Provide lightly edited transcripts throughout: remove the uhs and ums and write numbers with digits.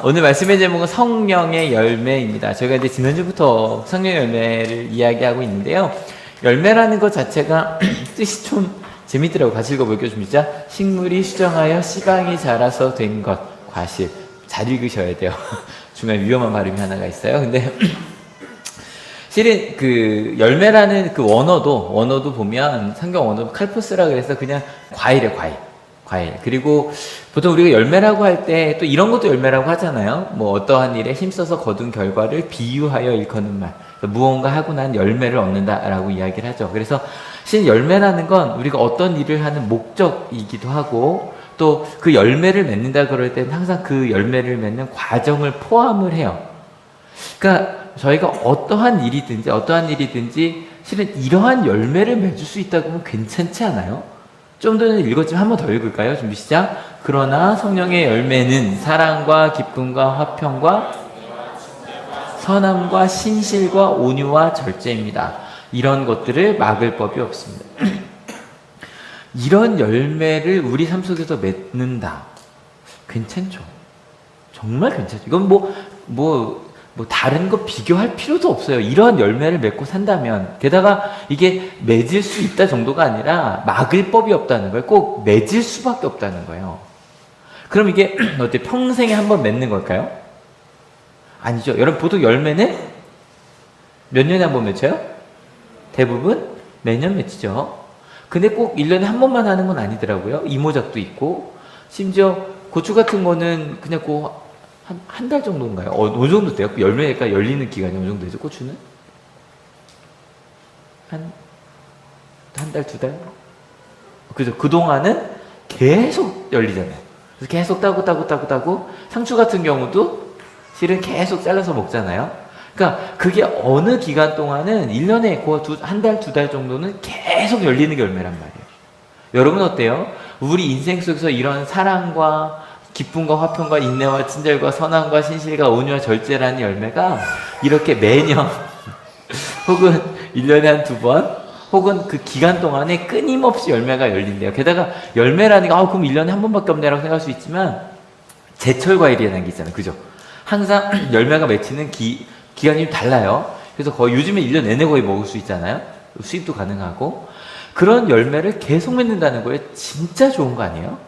오늘 말씀의 제목은 성령의 열매입니다. 저희가 이제 지난주부터 성령의 열매를 이야기하고 있는데요. 열매라는 것 자체가 뜻이 좀 재밌더라고요. 같이 읽어볼게요. 좀 진짜. 식물이 수정하여 씨방이 자라서 된 것, 과실. 잘 읽으셔야 돼요. 중간에 위험한 발음이 하나가 있어요. 근데 실은 그 열매라는 그 원어도 보면 성경 원어 칼포스라 그래서 그냥 과일이에요, 과일. 그리고 보통 우리가 열매라고 할 때 또 이런 것도 열매라고 하잖아요. 뭐 어떠한 일에 힘써서 거둔 결과를 비유하여 일컫는 말. 무언가 하고 난 열매를 얻는다라고 이야기를 하죠. 그래서 실 열매라는 건 우리가 어떤 일을 하는 목적이기도 하고 또 그 열매를 맺는다 그럴 때는 항상 그 열매를 맺는 과정을 포함을 해요. 그러니까 저희가 어떠한 일이든지 실은 이러한 열매를 맺을 수 있다고 하면 괜찮지 않아요? 좀 전에 읽었지만 한 번 더 읽을까요? 준비 시작. 그러나 성령의 열매는 사랑과 기쁨과 화평과 선함과 신실과 온유와 절제입니다. 이런 것들을 막을 법이 없습니다. 이런 열매를 우리 삶 속에서 맺는다. 괜찮죠? 정말 괜찮죠? 이건 뭐 다른 거 비교할 필요도 없어요. 이러한 열매를 맺고 산다면, 게다가 이게 맺을 수 있다 정도가 아니라 막을 법이 없다는 거예요. 꼭 맺을 수밖에 없다는 거예요. 그럼 이게 어때? 평생에 한 번 맺는 걸까요? 아니죠. 여러분 보통 열매는 몇 년에 한 번 맺혀요? 대부분 매년 맺히죠. 근데 꼭 1년에 한 번만 하는 건 아니더라고요. 이모작도 있고, 심지어 고추 같은 거는 그냥 한 달 정도인가요? 어느 정도 돼요? 열매가 열리는 기간이 어느 정도 되죠? 고추는? 한 달, 2달? 그죠? 그동안은 계속 열리잖아요. 그래서 계속 따고, 상추 같은 경우도 실은 계속 잘라서 먹잖아요. 그러니까 그게 어느 기간 동안은 1년에 한 달, 2달 정도는 계속 열리는 게 열매란 말이에요. 여러분 어때요? 우리 인생 속에서 이런 사랑과 기쁨과 화평과 인내와 친절과 선함과 신실과 온유와 절제라는 열매가 이렇게 매년 혹은 1년에 한 2번 혹은 그 기간 동안에 끊임없이 열매가 열린대요. 게다가 열매라는 게 그럼 1년에 한 번밖에 없네라고 생각할 수 있지만 제철 과일이라는 게 있잖아요. 그죠? 항상 열매가 맺히는 기간이 좀 달라요. 그래서 거의 요즘에 1년 내내 거의 먹을 수 있잖아요. 수입도 가능하고 그런 열매를 계속 맺는다는 거에 진짜 좋은 거 아니에요?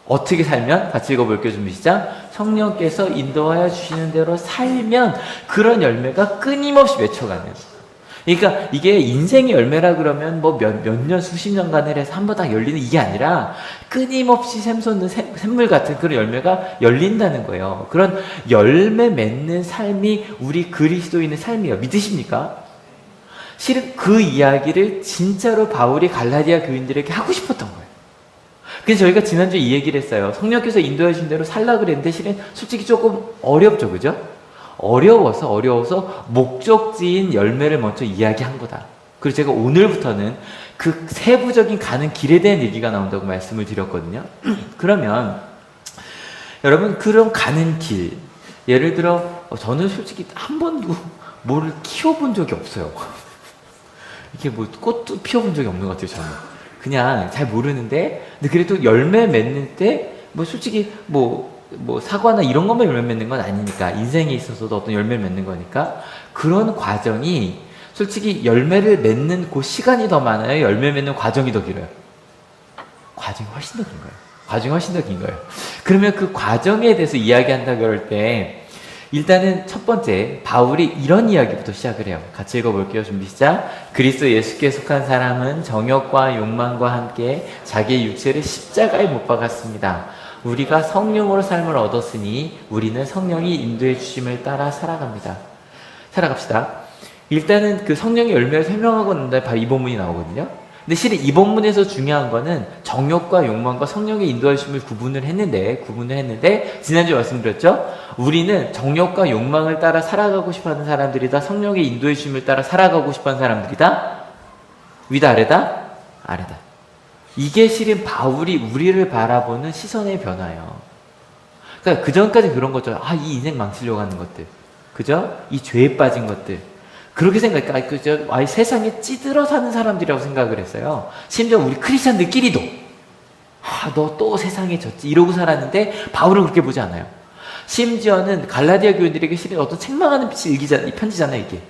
어떻게 살면? 같이 읽어볼게요. 준비 시작. 성령께서 인도하여 주시는 대로 살면 그런 열매가 끊임없이 맺혀가는. 그러니까 이게 인생의 열매라 그러면 몇 년, 수십 년간을 해서 한 번 딱 열리는 이게 아니라 끊임없이 샘솟는 샘물 같은 그런 열매가 열린다는 거예요. 그런 열매 맺는 삶이 우리 그리스도인의 삶이에요. 믿으십니까? 실은 그 이야기를 진짜로 바울이 갈라디아 교인들에게 하고 싶었던 거예요. 그래서 저희가 지난주에 이 얘기를 했어요. 성령께서 인도해 주신 대로 살라 그랬는데 실은 솔직히 조금 어렵죠. 그죠? 어려워서 목적지인 열매를 먼저 이야기한 거다. 그리고 제가 오늘부터는 그 세부적인 가는 길에 대한 얘기가 나온다고 말씀을 드렸거든요. 그러면 여러분 그런 가는 길, 예를 들어 저는 솔직히 한 번도 뭐를 키워본 적이 없어요. 이게 꽃도 피워본 적이 없는 것 같아요. 저는 그냥 잘 모르는데, 근데 그래도 열매 맺는 때 솔직히 사과나 이런 것만 열매 맺는 건 아니니까, 인생에 있어서도 어떤 열매를 맺는 거니까 그런 과정이 솔직히 열매를 맺는 그 시간이 더 많아요? 열매 맺는 과정이 더 길어요? 과정이 훨씬 더 긴 거예요. 그러면 그 과정에 대해서 이야기한다 그럴 때 일단은 첫 번째 바울이 이런 이야기부터 시작을 해요. 같이 읽어볼게요. 준비 시작. 그리스도 예수께 속한 사람은 정욕과 욕망과 함께 자기의 육체를 십자가에 못 박았습니다. 우리가 성령으로 삶을 얻었으니 우리는 성령이 인도해 주심을 따라 살아갑시다. 일단은 그 성령의 열매를 설명하고 있는데 바로 이 본문이 나오거든요. 근데 실은 이 본문에서 중요한 거는 정욕과 욕망과 성령의 인도하심을 구분을 했는데 지난주에 말씀드렸죠? 우리는 정욕과 욕망을 따라 살아가고 싶어하는 사람들이다. 성령의 인도하심을 따라 살아가고 싶어하는 사람들이다. 위다 아래다. 이게 실은 바울이 우리를 바라보는 시선의 변화예요. 그러니까 그전까지 그런 거죠. 이 인생 망치려고 하는 것들. 그죠? 이 죄에 빠진 것들. 그렇게 생각하니까 세상에 찌들어 사는 사람들이라고 생각을 했어요. 심지어 우리 크리스찬들끼리도 너 또 세상에 졌지 이러고 살았는데 바울은 그렇게 보지 않아요. 심지어는 갈라디아 교인들에게 실은 어떤 책망하는 이 편지잖아요, 이게.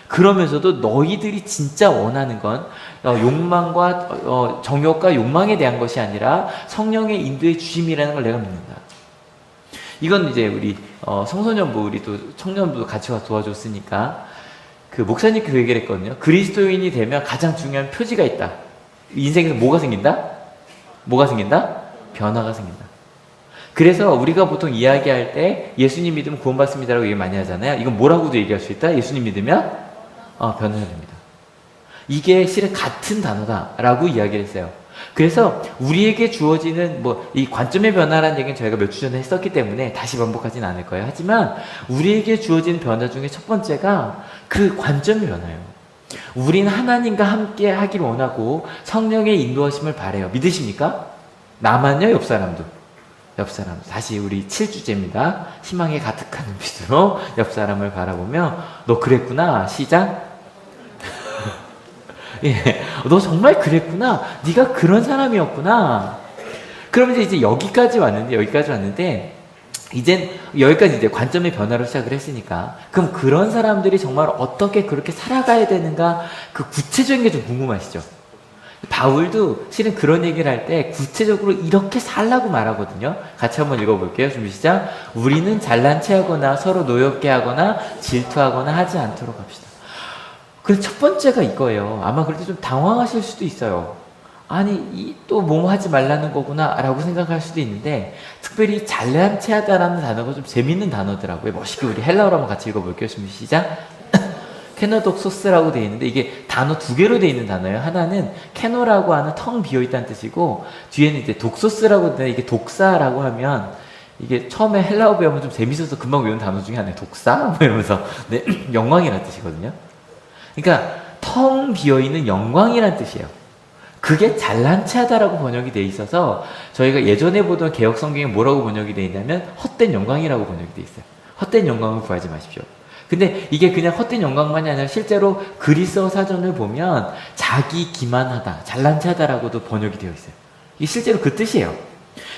그러면서도 너희들이 진짜 원하는 건 욕망과 정욕과 욕망에 대한 것이 아니라 성령의 인도의 주심이라는 걸 내가 믿는다. 이건 이제 우리 청소년부, 우리 또 청년부도 같이 와서 도와줬으니까 그 목사님께 그 얘기를 했거든요. 그리스도인이 되면 가장 중요한 표지가 있다. 인생에서 뭐가 생긴다? 뭐가 생긴다? 변화가 생긴다. 그래서 우리가 보통 이야기할 때 예수님 믿으면 구원받습니다라고 얘기 많이 하잖아요. 이건 뭐라고도 얘기할 수 있다? 예수님 믿으면 변화가 됩니다. 이게 실은 같은 단어다라고 이야기를 했어요. 그래서 우리에게 주어지는 이 관점의 변화라는 얘기는 저희가 몇 주 전에 했었기 때문에 다시 반복하진 않을 거예요. 하지만 우리에게 주어지는 변화 중에 첫 번째가 그 관점의 변화예요. 우린 하나님과 함께 하기를 원하고 성령의 인도하심을 바라요. 믿으십니까? 나만요? 옆 사람도? 옆 사람. 다시 우리 7주째입니다. 희망에 가득한 눈빛으로 옆 사람을 바라보며 너 그랬구나. 시작. 예, 너 정말 그랬구나. 네가 그런 사람이었구나. 그러면서 이제 여기까지 왔는데 이젠 여기까지 이제 관점의 변화로 시작을 했으니까 그럼 그런 사람들이 정말 어떻게 그렇게 살아가야 되는가 그 구체적인 게 좀 궁금하시죠? 바울도 실은 그런 얘기를 할 때 구체적으로 이렇게 살라고 말하거든요. 같이 한번 읽어볼게요. 준비 시작. 우리는 잘난 체하거나 서로 노엽게 하거나 질투하거나 하지 않도록 합시다. 그래서 첫 번째가 이거예요. 아마 그럴 때 좀 당황하실 수도 있어요. 아니 또 뭐 하지 말라는 거구나 라고 생각할 수도 있는데 특별히 잘난 체하다라는 단어가 좀 재밌는 단어더라고요. 멋있게 우리 헬라어로 한번 같이 읽어볼게요. 준비 시작. 케노독소스라고 되어 있는데 이게 단어 두 개로 되어 있는 단어예요. 하나는 케노라고 하는 텅 비어있다는 뜻이고 뒤에는 이제 독소스라고 되는데 이게 독사라고 하면 이게 처음에 헬라어 배우면 좀 재밌어서 금방 외운 단어 중에 하나예요. 독사? 이러면서 네, 영광이라는 뜻이거든요. 그러니까 텅 비어있는 영광이라는 뜻이에요. 그게 잘난 체하다라고 번역이 돼 있어서 저희가 예전에 보던 개역 성경에 뭐라고 번역이 돼 있냐면 헛된 영광이라고 번역이 돼 있어요. 헛된 영광을 구하지 마십시오. 근데 이게 그냥 헛된 영광만이 아니라 실제로 그리스어 사전을 보면 자기 기만하다, 잘난 체하다라고도 번역이 되어 있어요. 이게 실제로 그 뜻이에요.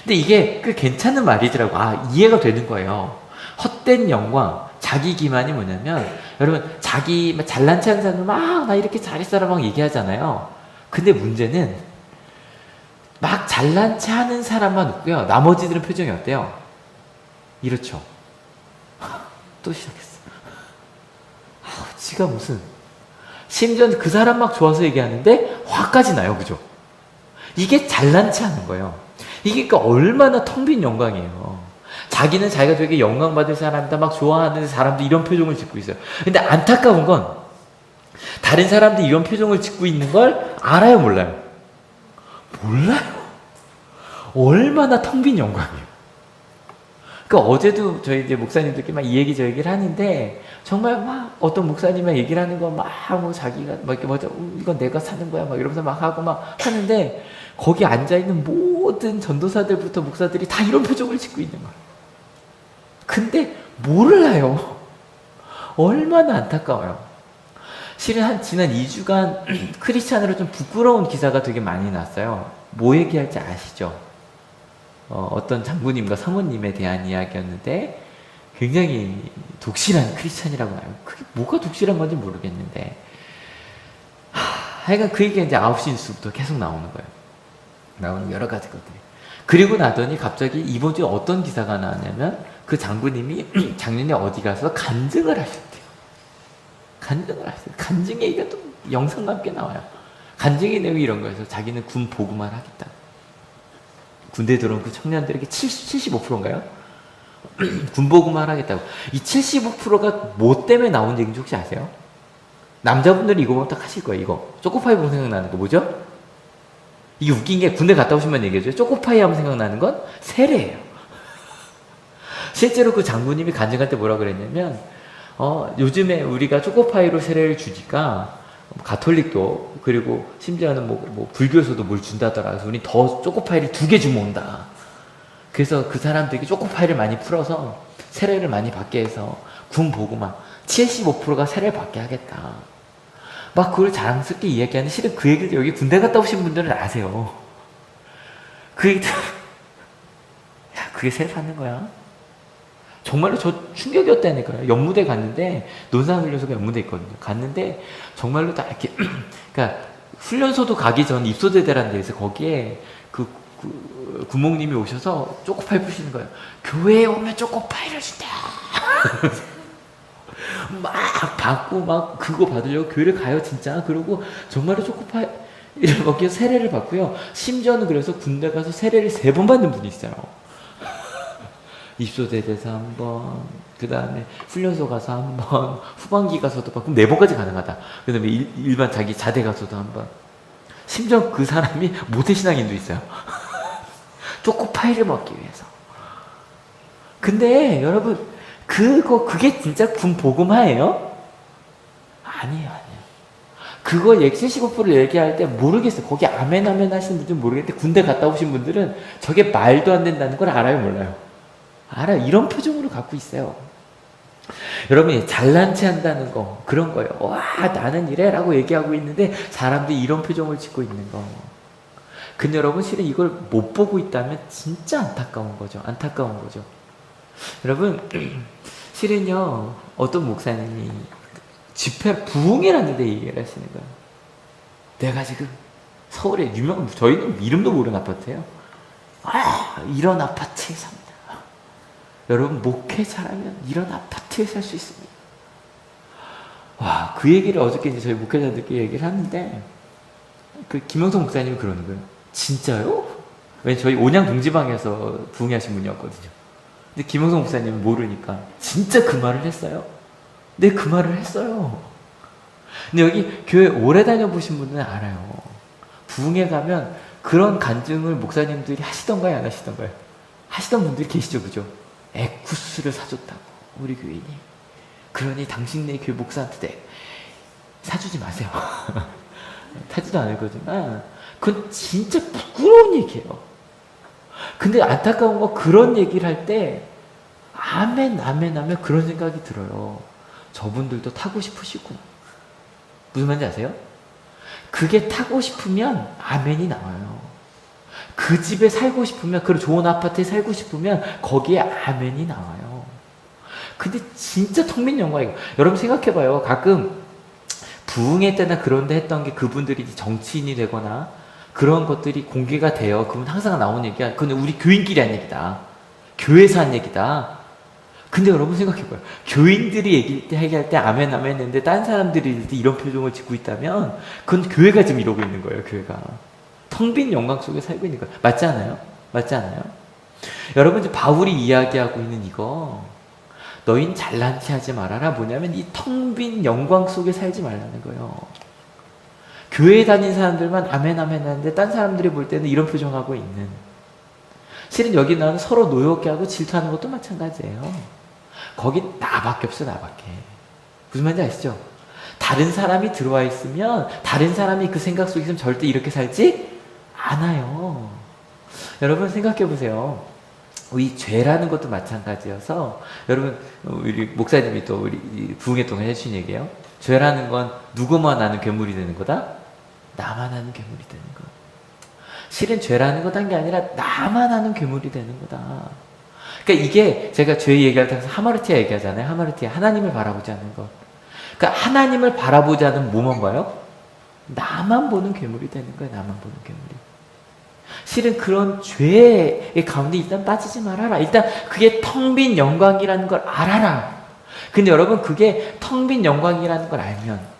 근데 이게 꽤 괜찮은 말이더라고. 이해가 되는 거예요. 헛된 영광, 자기 기만이 뭐냐면 여러분 자기 잘난 체한 사람은 막 나 이렇게 잘했어라 막 얘기하잖아요. 근데 문제는 막 잘난 체하는 사람만 웃고요. 나머지들은 표정이 어때요? 이렇죠. 또 시작했어. 지가 무슨 심지어 그 사람 막 좋아서 얘기하는데 화까지 나요. 그죠? 이게 잘난 체하는 거예요. 이게 그러니까 얼마나 텅 빈 영광이에요. 자기는 자기가 되게 영광받을 사람이다 막 좋아하는 사람도 이런 표정을 짓고 있어요. 근데 안타까운 건 다른 사람들이 이런 표정을 짓고 있는 걸 알아요, 몰라요? 몰라요. 얼마나 텅 빈 영광이에요. 그러니까 어제도 저희 이제 목사님들끼리 막 이 얘기 저 얘기를 하는데 정말 막 어떤 목사님이 얘기를 하는 거 막 자기가 막 이렇게 먼저 이건 내가 사는 거야 막 이러면서 막 하고 막 하는데 거기 앉아 있는 모든 전도사들부터 목사들이 다 이런 표정을 짓고 있는 거예요. 근데 몰라요. 얼마나 안타까워요. 실은 지난 2주간 크리스찬으로 좀 부끄러운 기사가 되게 많이 났어요. 뭐 얘기할지 아시죠? 어떤 장군님과 사모님에 대한 이야기였는데 굉장히 독실한 크리스찬이라고 나요. 그게 뭐가 독실한 건지 모르겠는데 하여간 그 얘기가 이제 9시 뉴스부터 계속 나오는 거예요. 나오는 여러 가지 것들이. 그리고 나더니 갑자기 이번 주에 어떤 기사가 나왔냐면 그 장군님이 작년에 어디 가서 간증을 하셨대요. 간증을 하셨어요. 간증 얘기가 또 영상과 함께 나와요. 간증의 내용이 이런 거여서 자기는 군 보고만 하겠다. 군대 들어온 그 청년들에게 75%인가요? 군 보고만 하겠다고. 이 75%가 뭐 때문에 나온 얘기인지 혹시 아세요? 남자분들이 이거 보면 딱 하실 거예요. 이거 초코파이 보면 생각나는 거 뭐죠? 이게 웃긴 게 군대 갔다 오시면 얘기해줘요. 초코파이 하면 생각나는 건 세례예요. 실제로 그 장군님이 간증할 때 뭐라 그랬냐면 요즘에 우리가 초코파이로 세례를 주니까 가톨릭도 그리고 심지어는 뭐 불교에서도 뭘 준다더라. 그래서 우리 더 초코파이를 2개 주면 온다. 그래서 그 사람들에게 초코파이를 많이 풀어서 세례를 많이 받게 해서 군 보고만 75%가 세례를 받게 하겠다. 막 그걸 자랑스럽게 이야기하는 실은 그 얘기를 여기 군대 갔다 오신 분들은 아세요. 그 얘기들 야 그게 세례 받는 거야? 정말로 저 충격이었다니까요. 연무대 갔는데, 논산훈련소가 연무대 있거든요. 갔는데, 정말로 다 이렇게, 그러니까, 훈련소도 가기 전 입소대대라는 데에서 거기에 구목님이 오셔서 초코파이 푸시는 거예요. 교회에 오면 초코파이를 준다. 막 받고 막 그거 받으려고 교회를 가요 진짜. 그리고 정말로 초코파이를 먹기 위해서 세례를 받고요. 심지어는 그래서 군대 가서 세례를 3번 받는 분이 있어요. 입소대대에서 한 번, 그 다음에 훈련소 가서 한 번, 후반기 가서도 받고 4번까지 가능하다. 그 다음에 일반 자기 자대 가서도 한 번. 심지어 그 사람이 모태신앙인도 있어요. 초코파이를 먹기 위해서. 근데 여러분 그게 진짜 군 복음화예요? 아니에요. 그거 75% 얘기할 때 모르겠어요. 거기 아멘 하시는 분들은 모르겠는데 군대 갔다 오신 분들은 저게 말도 안 된다는 걸 알아요, 몰라요? 알아요. 이런 표정으로 갖고 있어요. 여러분이 잘난 체 한다는 거 그런 거예요. 와 나는 이래 라고 얘기하고 있는데 사람들이 이런 표정을 짓고 있는 거. 근데 여러분 실은 이걸 못 보고 있다면 진짜 안타까운 거죠. 여러분 실은요 어떤 목사님이 집회 부흥회라는 데 얘기를 하시는 거예요. 내가 지금 서울에 유명한, 저희는 이름도 모르는 아파트예요. 이런 아파트에 삽니다. 여러분 목회 잘하면 이런 아파트에 살 수 있습니다. 와, 그 얘기를 어저께 이제 저희 목회자들끼리 얘기를 하는데 그 김영성 목사님이 그러는 거예요. 진짜요? 왜냐면 저희 온양 동지방에서 부흥하신 분이었거든요. 근데 김영성 목사님은 모르니까 진짜 그 말을 했어요. 네, 그 말을 했어요. 근데 여기 교회 오래 다녀보신 분들은 알아요. 부흥회 가면 그런 간증을 목사님들이 하시던가요, 안 하시던가요? 하시던 분들이 계시죠, 그죠? 에쿠스를 사줬다고, 우리 교인이. 그러니 당신네 교회 목사한테 사주지 마세요. 타지도 않을 거지만, 그건 진짜 부끄러운 얘기예요. 근데 안타까운 건 그런 얘기를 할 때, 아멘 그런 생각이 들어요. 저분들도 타고 싶으시구나. 무슨 말인지 아세요? 그게 타고 싶으면 아멘이 나와요. 그 집에 살고 싶으면, 그 좋은 아파트에 살고 싶으면 거기에 아멘이 나와요. 근데 진짜 텅 빈 영광이에요. 여러분 생각해봐요. 가끔 부흥회 때나 그런 데 했던 게 그분들이 정치인이 되거나 그런 것들이 공개가 돼요. 그분 항상 나오는 얘기야. 그건 우리 교인끼리 한 얘기다. 교회에서 한 얘기다. 근데 여러분 생각해봐요. 교인들이 얘기할 때 아멘 했는데 딴 사람들이 이런 표정을 짓고 있다면 그건 교회가 지금 이러고 있는 거예요. 교회가. 텅 빈 영광 속에 살고 있는 거예요. 맞지 않아요? 여러분 이제 바울이 이야기하고 있는 이거, 너희는 잘난 체 하지 말아라. 뭐냐면 이 텅 빈 영광 속에 살지 말라는 거예요. 교회에 다닌 사람들만 아멘 하는데 딴 사람들이 볼 때는 이런 표정하고 있는. 실은 여기 나는 서로 노엽게 하고 질투하는 것도 마찬가지예요. 거기 나밖에 없어, 나밖에. 무슨 말인지 아시죠? 다른 사람이 들어와 있으면 다른 사람이 그 생각 속에 있으면 절대 이렇게 살지 않아요. 여러분 생각해 보세요. 이 죄라는 것도 마찬가지여서, 여러분 우리 목사님이 또 우리 부흥회 동안 해주신 얘기예요. 죄라는 건 누구만 아는 괴물이 되는 거다? 나만 아는 괴물이 되는 거. 실은 죄라는 것 한 게 아니라 나만 아는 괴물이 되는 거다. 그러니까 이게 제가 죄 얘기할 때 하마르티아 얘기하잖아요. 하마르티아, 하나님을 바라보지 않는 것. 그러니까 하나님을 바라보지 않으면 뭐만 봐요? 나만 보는 괴물이 되는 거예요. 나만 보는 괴물이. 실은 그런 죄의 가운데 일단 빠지지 말아라. 일단 그게 텅 빈 영광이라는 걸 알아라. 근데 여러분 그게 텅 빈 영광이라는 걸 알면,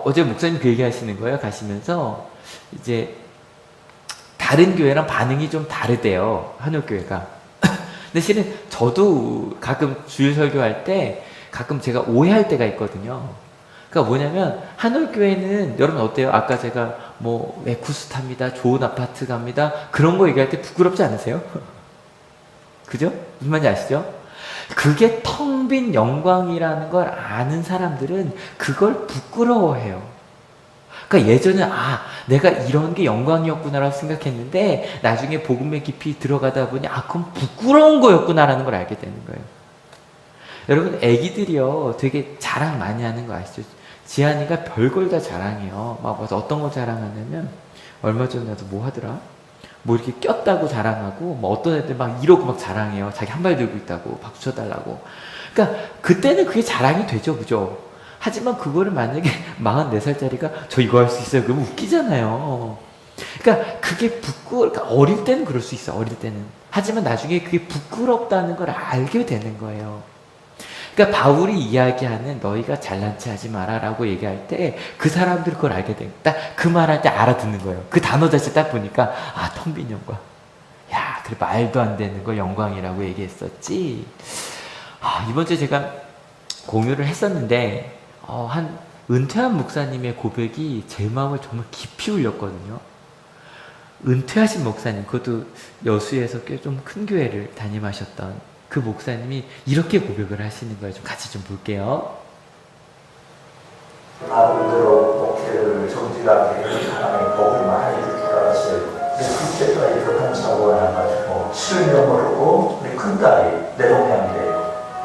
어제 목사님 그 얘기 하시는 거예요. 가시면서 이제 다른 교회랑 반응이 좀 다르대요. 한올교회가. 근데 실은 저도 가끔 주일 설교할 때 가끔 제가 오해할 때가 있거든요. 그러니까 뭐냐면 한올교회는 여러분 어때요? 아까 제가 뭐 에쿠스 탑니다, 좋은 아파트 갑니다, 그런 거 얘기할 때 부끄럽지 않으세요? 그죠? 무슨 말인지 아시죠? 그게 텅 빈 영광이라는 걸 아는 사람들은 그걸 부끄러워해요. 그러니까 예전에 내가 이런 게 영광이었구나라고 생각했는데 나중에 복음에 깊이 들어가다 보니 그건 부끄러운 거였구나라는 걸 알게 되는 거예요. 여러분 애기들이요 되게 자랑 많이 하는 거 아시죠? 지한이가 별걸 다 자랑해요. 막 어떤 거 자랑하냐면, 얼마 전에 나도 뭐 하더라? 뭐 이렇게 꼈다고 자랑하고, 뭐 어떤 애들 막 이러고 막 자랑해요. 자기 한 발 들고 있다고 박수 쳐달라고. 그러니까 그때는 그게 자랑이 되죠, 그죠? 하지만 그거를 만약에 44살짜리가 저 이거 할 수 있어요, 그러면 웃기잖아요. 그러니까 그게 그러니까 어릴 때는 그럴 수 있어, 어릴 때는. 하지만 나중에 그게 부끄럽다는 걸 알게 되는 거예요. 그러니까 바울이 이야기하는 너희가 잘난 체 하지 마라 라고 얘기할 때 그 사람들이 그걸 알게 돼. 딱 그 말할 때 알아듣는 거예요. 그 단어 자체 딱 보니까, 아, 텅 빈 영광. 야, 그래, 말도 안 되는 걸 영광이라고 얘기했었지. 아, 이번 주에 제가 공유를 했었는데, 한 은퇴한 목사님의 고백이 제 마음을 정말 깊이 울렸거든요. 은퇴하신 목사님, 그것도 여수에서 꽤 좀 큰 교회를 담임하셨던 그 목사님이 이렇게 고백을 하시는 거예요. 좀 같이 좀 볼게요. 나름대로 목회를 정직하게 하나님의 복을 많이 줄 줄 알았어요. 근데 둘째가 교통사고가 나가지고 실명을 하고 우리 큰딸이 뇌동양이래요.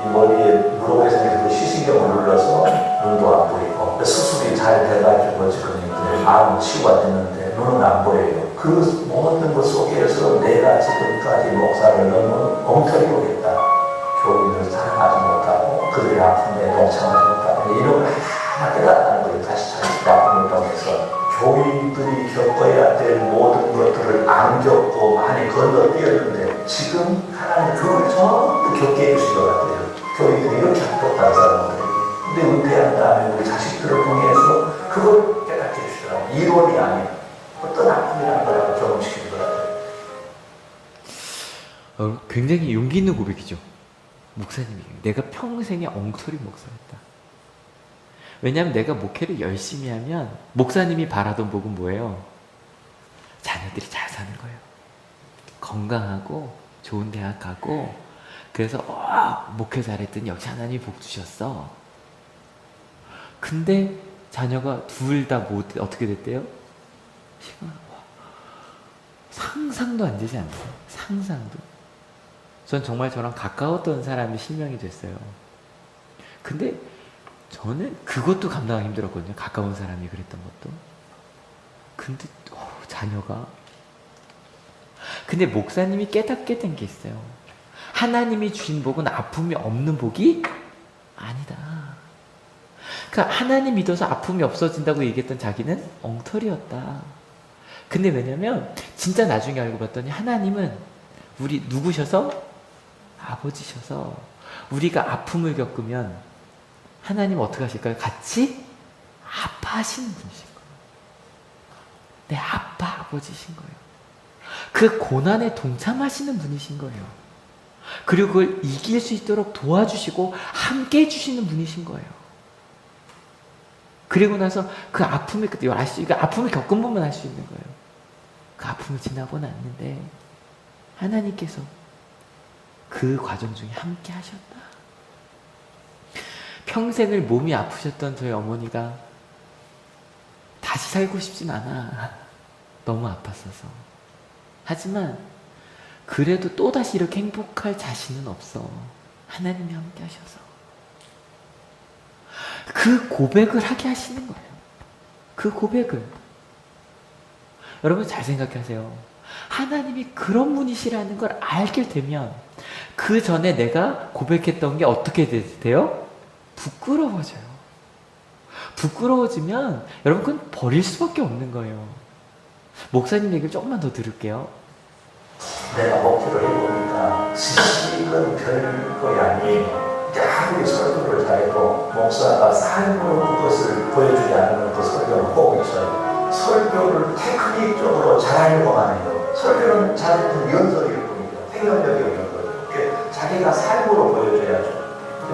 이 머리에 무릎에서 시신경을 눌러서 눈도 안 보이고 수술이 잘 돼가지고 지금 이제 암 치유가 됐는데 눈은 안 보여요. 그 모든 것 속에서 내가 지금까지 목사를 너무 엉터리로 했다. 교인을 사랑하지 못하고 그들의 아픔에 동참하지 못하고 이런 걸 하나 깨닫는 거예요. 다시 자기 아픔을 통해서 교인들이 겪어야 될 모든 것들을 안 겪고 많이 건너뛰었는데 지금 하나님 그걸 전부 겪게 해주신 것 같아요. 교인들이 이렇게 아팠다는 사람들이. 근데 은퇴한 다음에 우리 자식들을 통해서 그걸 깨닫게 해주시더라고요. 이론이 아니에요. 어떤 아픔이라는 걸 경험시키는 것 같아요. 굉장히 용기 있는 고백이죠. 목사님이 내가 평생에 엉터리 목사였다. 왜냐하면 내가 목회를 열심히 하면 목사님이 바라던 복은 뭐예요? 자녀들이 잘 사는 거예요. 건강하고 좋은 대학 가고. 그래서 목회 잘했더니 역시 하나님이 복 주셨어. 근데 자녀가 둘 다 어떻게 됐대요? 상상도 안 되지 않나요? 상상도. 전 정말 저랑 가까웠던 사람이 실명이 됐어요. 근데 저는 그것도 감당하기 힘들었거든요. 가까운 사람이 그랬던 것도. 근데 자녀가. 근데 목사님이 깨닫게 된 게 있어요. 하나님이 주신 복은 아픔이 없는 복이 아니다. 그러니까 하나님 믿어서 아픔이 없어진다고 얘기했던 자기는 엉터리였다. 근데 왜냐면 진짜 나중에 알고 봤더니 하나님은 우리 누구셔서? 아버지셔서 우리가 아픔을 겪으면 하나님 어떻게 하실까요? 같이 아파하시는 분이신 거예요. 내 아빠 아버지신 거예요. 그 고난에 동참하시는 분이신 거예요. 그리고 그걸 이길 수 있도록 도와주시고 함께 해주시는 분이신 거예요. 그리고 나서 그 아픔을 그때 아픔을 겪은 분만 알 수 있는 거예요. 그 아픔을 지나고 났는데 하나님께서 그 과정 중에 함께 하셨다. 평생을 몸이 아프셨던 저희 어머니가 다시 살고 싶진 않아. 너무 아팠어서. 하지만 그래도 또다시 이렇게 행복할 자신은 없어. 하나님이 함께 하셔서. 그 고백을 하게 하시는 거예요. 그 고백을. 여러분 잘 생각하세요. 하나님이 그런 분이시라는 걸 알게 되면 그 전에 내가 고백했던 게 어떻게 돼요? 부끄러워져요. 부끄러워지면 여러분 그건 버릴 수밖에 없는 거예요. 목사님 얘기를 조금만 더 들을게요. 내가 목표를 해보니까 지식은 별거이 아니에요. 아무리 설교를 잘해도 목사가 삶의 것을 보여주지 않으면 그 설교는 혹 있어요. 설교를 테크닉적으로 잘하려고만 해요. 설교는 잘하는 연설일 뿐이죠. 생명력이 없는 거죠. 자기가 삶으로 보여줘야죠.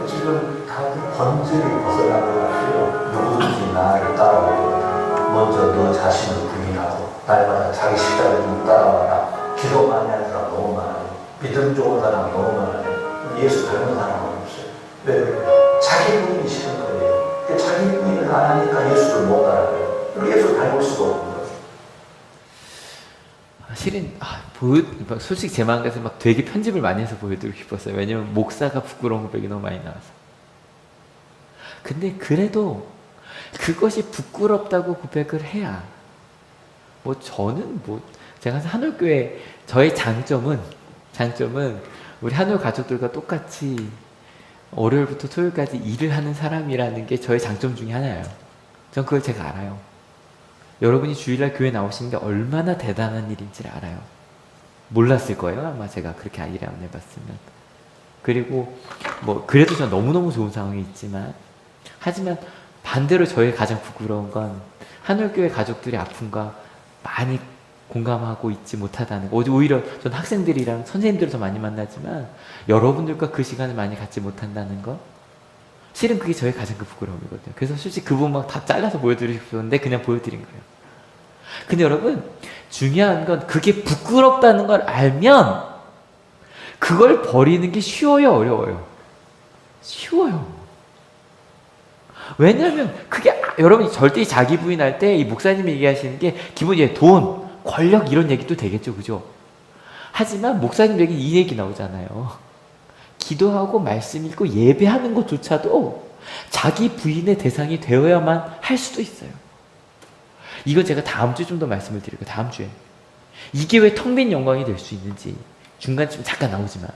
지금 다들 번질이 벗어난 것 같아요. 누구든지 나를 따라오거든. 먼저 너 자신을 부인하고 날마다 자기 십자가를 따라와라. 기도 많이 하는 사람 너무 많아요. 믿음 좋은 사람 너무 많아요. 예수 닮은 사람은 없어요. 왜 그래요? 자기 부인이 싫은 거예요. 자기 부인을 안 하니까 예수를 못 따라가요. 그리고 예수를 닮을 수가 없는 거예요. 실은 솔직히 제 마음에서 막 되게 편집을 많이 해서 보여드리고 싶었어요. 왜냐면 목사가 부끄러운 고백이 너무 많이 나와서. 근데 그래도 그것이 부끄럽다고 고백을 해야 저는 제가 항상 한올교회 저의 장점은 우리 한올 가족들과 똑같이 월요일부터 토요일까지 일을 하는 사람이라는 게 저의 장점 중에 하나예요. 전 그걸 제가 알아요. 여러분이 주일날 교회 나오시는 게 얼마나 대단한 일인지를 알아요. 몰랐을 거예요. 아마 제가 그렇게 일을 안 해봤으면. 그리고 뭐 그래도 전 너무너무 좋은 상황이 있지만, 하지만 반대로 저의 가장 부끄러운 건 한올교회 가족들의 아픔과 많이 공감하고 있지 못하다는 거. 오히려 전 학생들이랑 선생님들을 더 많이 만나지만 여러분들과 그 시간을 많이 갖지 못한다는 거. 실은 그게 저의 가장 큰 부끄러움이거든요. 그래서 솔직히 그 부분 막 다 잘라서 보여드리고 싶었는데 그냥 보여드린 거예요. 근데 여러분, 중요한 건 그게 부끄럽다는 걸 알면 그걸 버리는 게 쉬워요, 어려워요? 쉬워요. 왜냐하면 그게 여러분이 절대 자기 부인할 때 이 목사님이 얘기하시는 게 기본이 돈, 권력 이런 얘기도 되겠죠, 그죠? 하지만 목사님 얘기 이 얘기 나오잖아요. 기도하고 말씀 읽고 예배하는 것조차도 자기 부인의 대상이 되어야만 할 수도 있어요. 이거 제가 다음 주에 좀 더 말씀을 드릴게요. 다음 주에. 이게 왜 텅 빈 영광이 될 수 있는지 중간쯤 잠깐 나오지만,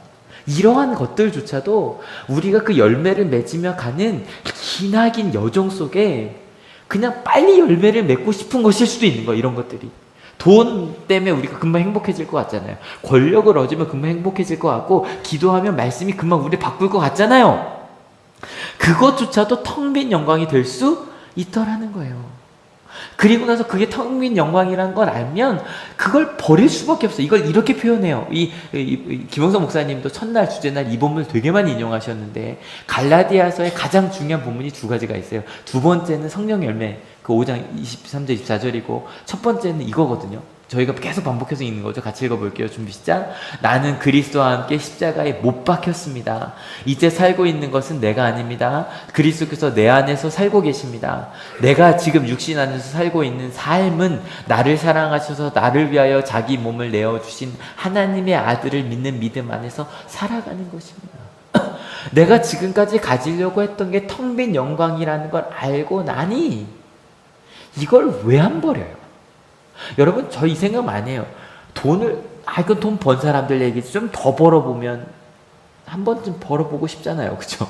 이러한 것들조차도 우리가 그 열매를 맺으며 가는 기나긴 여정 속에 그냥 빨리 열매를 맺고 싶은 것일 수도 있는 거예요. 이런 것들이. 돈 때문에 우리가 금방 행복해질 것 같잖아요. 권력을 얻으면 금방 행복해질 것 같고, 기도하면 말씀이 금방 우리를 바꿀 것 같잖아요. 그것조차도 텅 빈 영광이 될 수 있더라는 거예요. 그리고 나서 그게 텅 빈 영광이라는 걸 알면 그걸 버릴 수밖에 없어요. 이걸 이렇게 표현해요. 김영석 목사님도 첫날 주제날 이 본문을 되게 많이 인용하셨는데, 갈라디아서의 가장 중요한 본문이 두 가지가 있어요. 두 번째는 성령 열매, 그 5장 23절 24절이고, 첫 번째는 이거거든요. 저희가 계속 반복해서 읽는 거죠. 같이 읽어볼게요. 준비 시작. 나는 그리스도와 함께 십자가에 못 박혔습니다. 이제 살고 있는 것은 내가 아닙니다. 그리스도께서 내 안에서 살고 계십니다. 내가 지금 육신 안에서 살고 있는 삶은 나를 사랑하셔서 나를 위하여 자기 몸을 내어주신 하나님의 아들을 믿는 믿음 안에서 살아가는 것입니다. 내가 지금까지 가지려고 했던 게 텅 빈 영광이라는 걸 알고 나니 이걸 왜 안 버려요? 여러분, 저 이 생각 많이 해요. 이건 돈 번 사람들 얘기지. 좀 더 벌어보면, 한 번쯤 벌어보고 싶잖아요. 그쵸?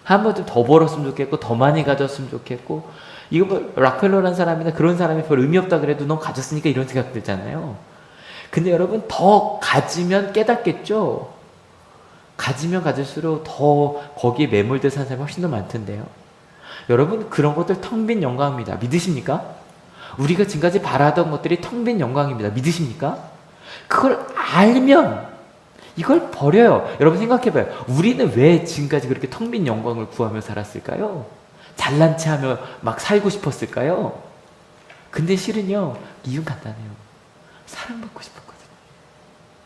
한 번쯤 더 벌었으면 좋겠고, 더 많이 가졌으면 좋겠고, 이거 뭐, 락펠러라는 사람이나 그런 사람이 별 의미 없다 그래도 넌 가졌으니까 이런 생각 들잖아요. 근데 여러분, 더 가지면 깨닫겠죠? 가지면 가질수록 더 거기에 매몰돼 사는 사람이 훨씬 더 많던데요. 여러분, 그런 것들 텅 빈 영광입니다. 믿으십니까? 우리가 지금까지 바라던 것들이 텅 빈 영광입니다. 믿으십니까? 그걸 알면 이걸 버려요. 여러분 생각해봐요. 우리는 왜 지금까지 그렇게 텅 빈 영광을 구하며 살았을까요? 잘난 체 하며 막 살고 싶었을까요? 근데 실은요, 이유는 간단해요. 사랑받고 싶었거든요.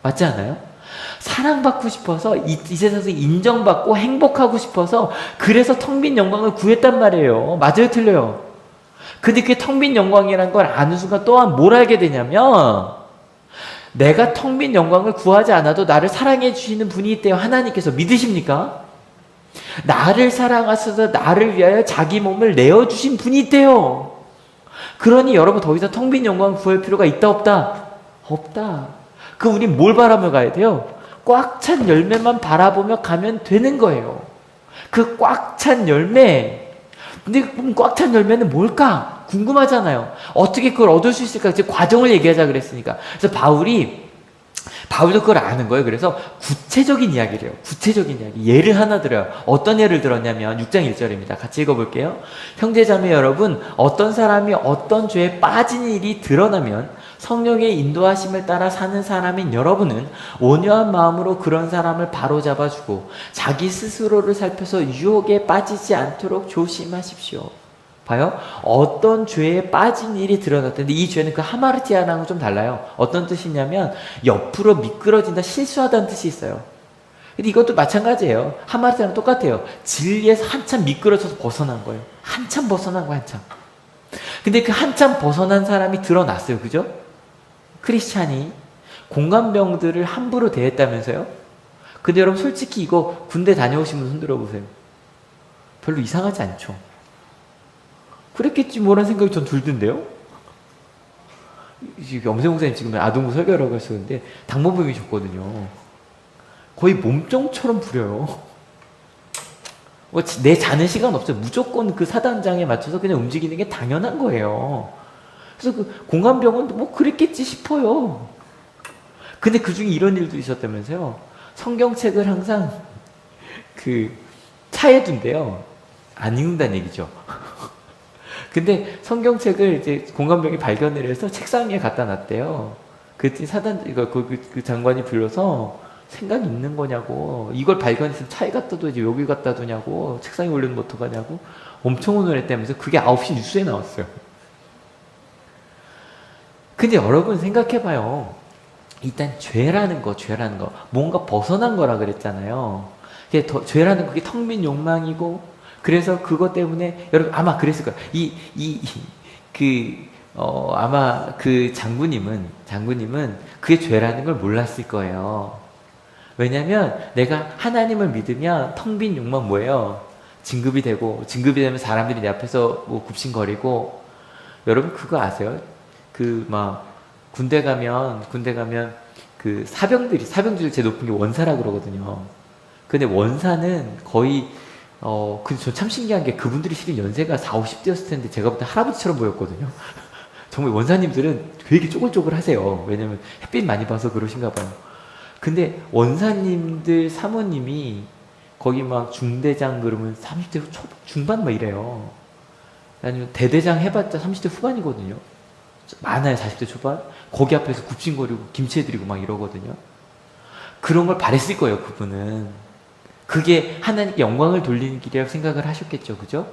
맞지 않아요? 사랑받고 싶어서 이 세상에서 인정받고 행복하고 싶어서, 그래서 텅 빈 영광을 구했단 말이에요. 맞아요, 틀려요? 근데 그게 텅 빈 영광이라는 걸 아는 순간 또한 뭘 알게 되냐면, 내가 텅 빈 영광을 구하지 않아도 나를 사랑해 주시는 분이 있대요. 하나님께서. 믿으십니까? 나를 사랑하셔서 나를 위하여 자기 몸을 내어주신 분이 있대요. 그러니 여러분, 더 이상 텅 빈 영광을 구할 필요가 있다 없다? 없다. 그럼 우리 뭘 바라며 가야 돼요? 꽉 찬 열매만 바라보며 가면 되는 거예요. 그 꽉 찬 열매. 근데 그럼 꽉 찬 열매는 뭘까? 궁금하잖아요. 어떻게 그걸 얻을 수 있을까? 이제 과정을 얘기하자 그랬으니까. 그래서 바울도 그걸 아는 거예요. 그래서 구체적인 이야기를 해요. 구체적인 이야기. 예를 하나 들어요. 어떤 예를 들었냐면 6장 1절입니다. 같이 읽어볼게요. 형제자매 여러분, 어떤 사람이 어떤 죄에 빠진 일이 드러나면 성령의 인도하심을 따라 사는 사람인 여러분은 온유한 마음으로 그런 사람을 바로잡아주고 자기 스스로를 살펴서 유혹에 빠지지 않도록 조심하십시오. 봐요. 어떤 죄에 빠진 일이 드러났는데, 이 죄는 그 하마르티아랑은 좀 달라요. 어떤 뜻이냐면 옆으로 미끄러진다, 실수하다는 뜻이 있어요. 근데 이것도 마찬가지예요. 하마르티아랑 똑같아요. 진리에서 한참 미끄러져서 벗어난 거예요. 한참 벗어난 거예요. 한참. 근데 그 한참 벗어난 사람이 드러났어요. 그죠? 크리스찬이 공감병들을 함부로 대했다면서요? 근데 여러분 솔직히 이거 군대 다녀오신 분 손들어 보세요. 별로 이상하지 않죠? 그랬겠지 뭐라는 생각이 전 들던데요? 엄세 목사님 지금 아동부 설교라고 하시는데 당모범이 줬거든요. 거의 몸종처럼 부려요. 내 자는 시간 없어요. 무조건 그 사단장에 맞춰서 그냥 움직이는 게 당연한 거예요. 그래서 그 공감병은 뭐 그랬겠지 싶어요. 근데 그 중에 이런 일도 있었다면서요. 성경책을 항상 그 차에 둔대요. 안 읽는다는 얘기죠. 근데 성경책을 이제 공감병이 발견을 해서 책상 위에 갖다 놨대요. 그랬더니 그 장관이 불러서 생각이 있는 거냐고, 이걸 발견했으면 차에 갖다 둬야지 여기 갖다 두냐고, 책상에 올려놓으면 어떡하냐고 엄청 혼돈했다면서 그게 9시 뉴스에 나왔어요. 근데 여러분 생각해봐요. 일단 죄라는 거 뭔가 벗어난 거라 그랬잖아요. 죄라는 거 그게 텅 빈 욕망이고, 그래서 그것 때문에 여러분 아마 그랬을 거예요. 아마 그 장군님은 그게 죄라는 걸 몰랐을 거예요. 왜냐면 내가 하나님을 믿으면 텅 빈 욕망 뭐예요? 진급이 되면 사람들이 내 앞에서 뭐 굽신거리고. 여러분 그거 아세요? 군대 가면 그 사병들이 제일 높은 게 원사라 그러거든요. 근데 원사는 거의 근데 저 참 신기한 게 그분들이 실은 연세가 40, 50대였을 텐데 제가 볼 때 할아버지처럼 보였거든요. 정말 원사님들은 되게 쪼글쪼글 하세요. 왜냐면 햇빛 많이 봐서 그러신가 봐요. 근데 원사님들 사모님이 거기 막 중대장 그러면 30대 중반 막 이래요. 아니면 대대장 해봤자 30대 후반이거든요. 많아요, 40대 초반. 거기 앞에서 굽신거리고 김치 해드리고 막 이러거든요. 그런 걸 바랬을 거예요, 그분은. 그게 하나님께 영광을 돌리는 길이라고 생각을 하셨겠죠, 그죠?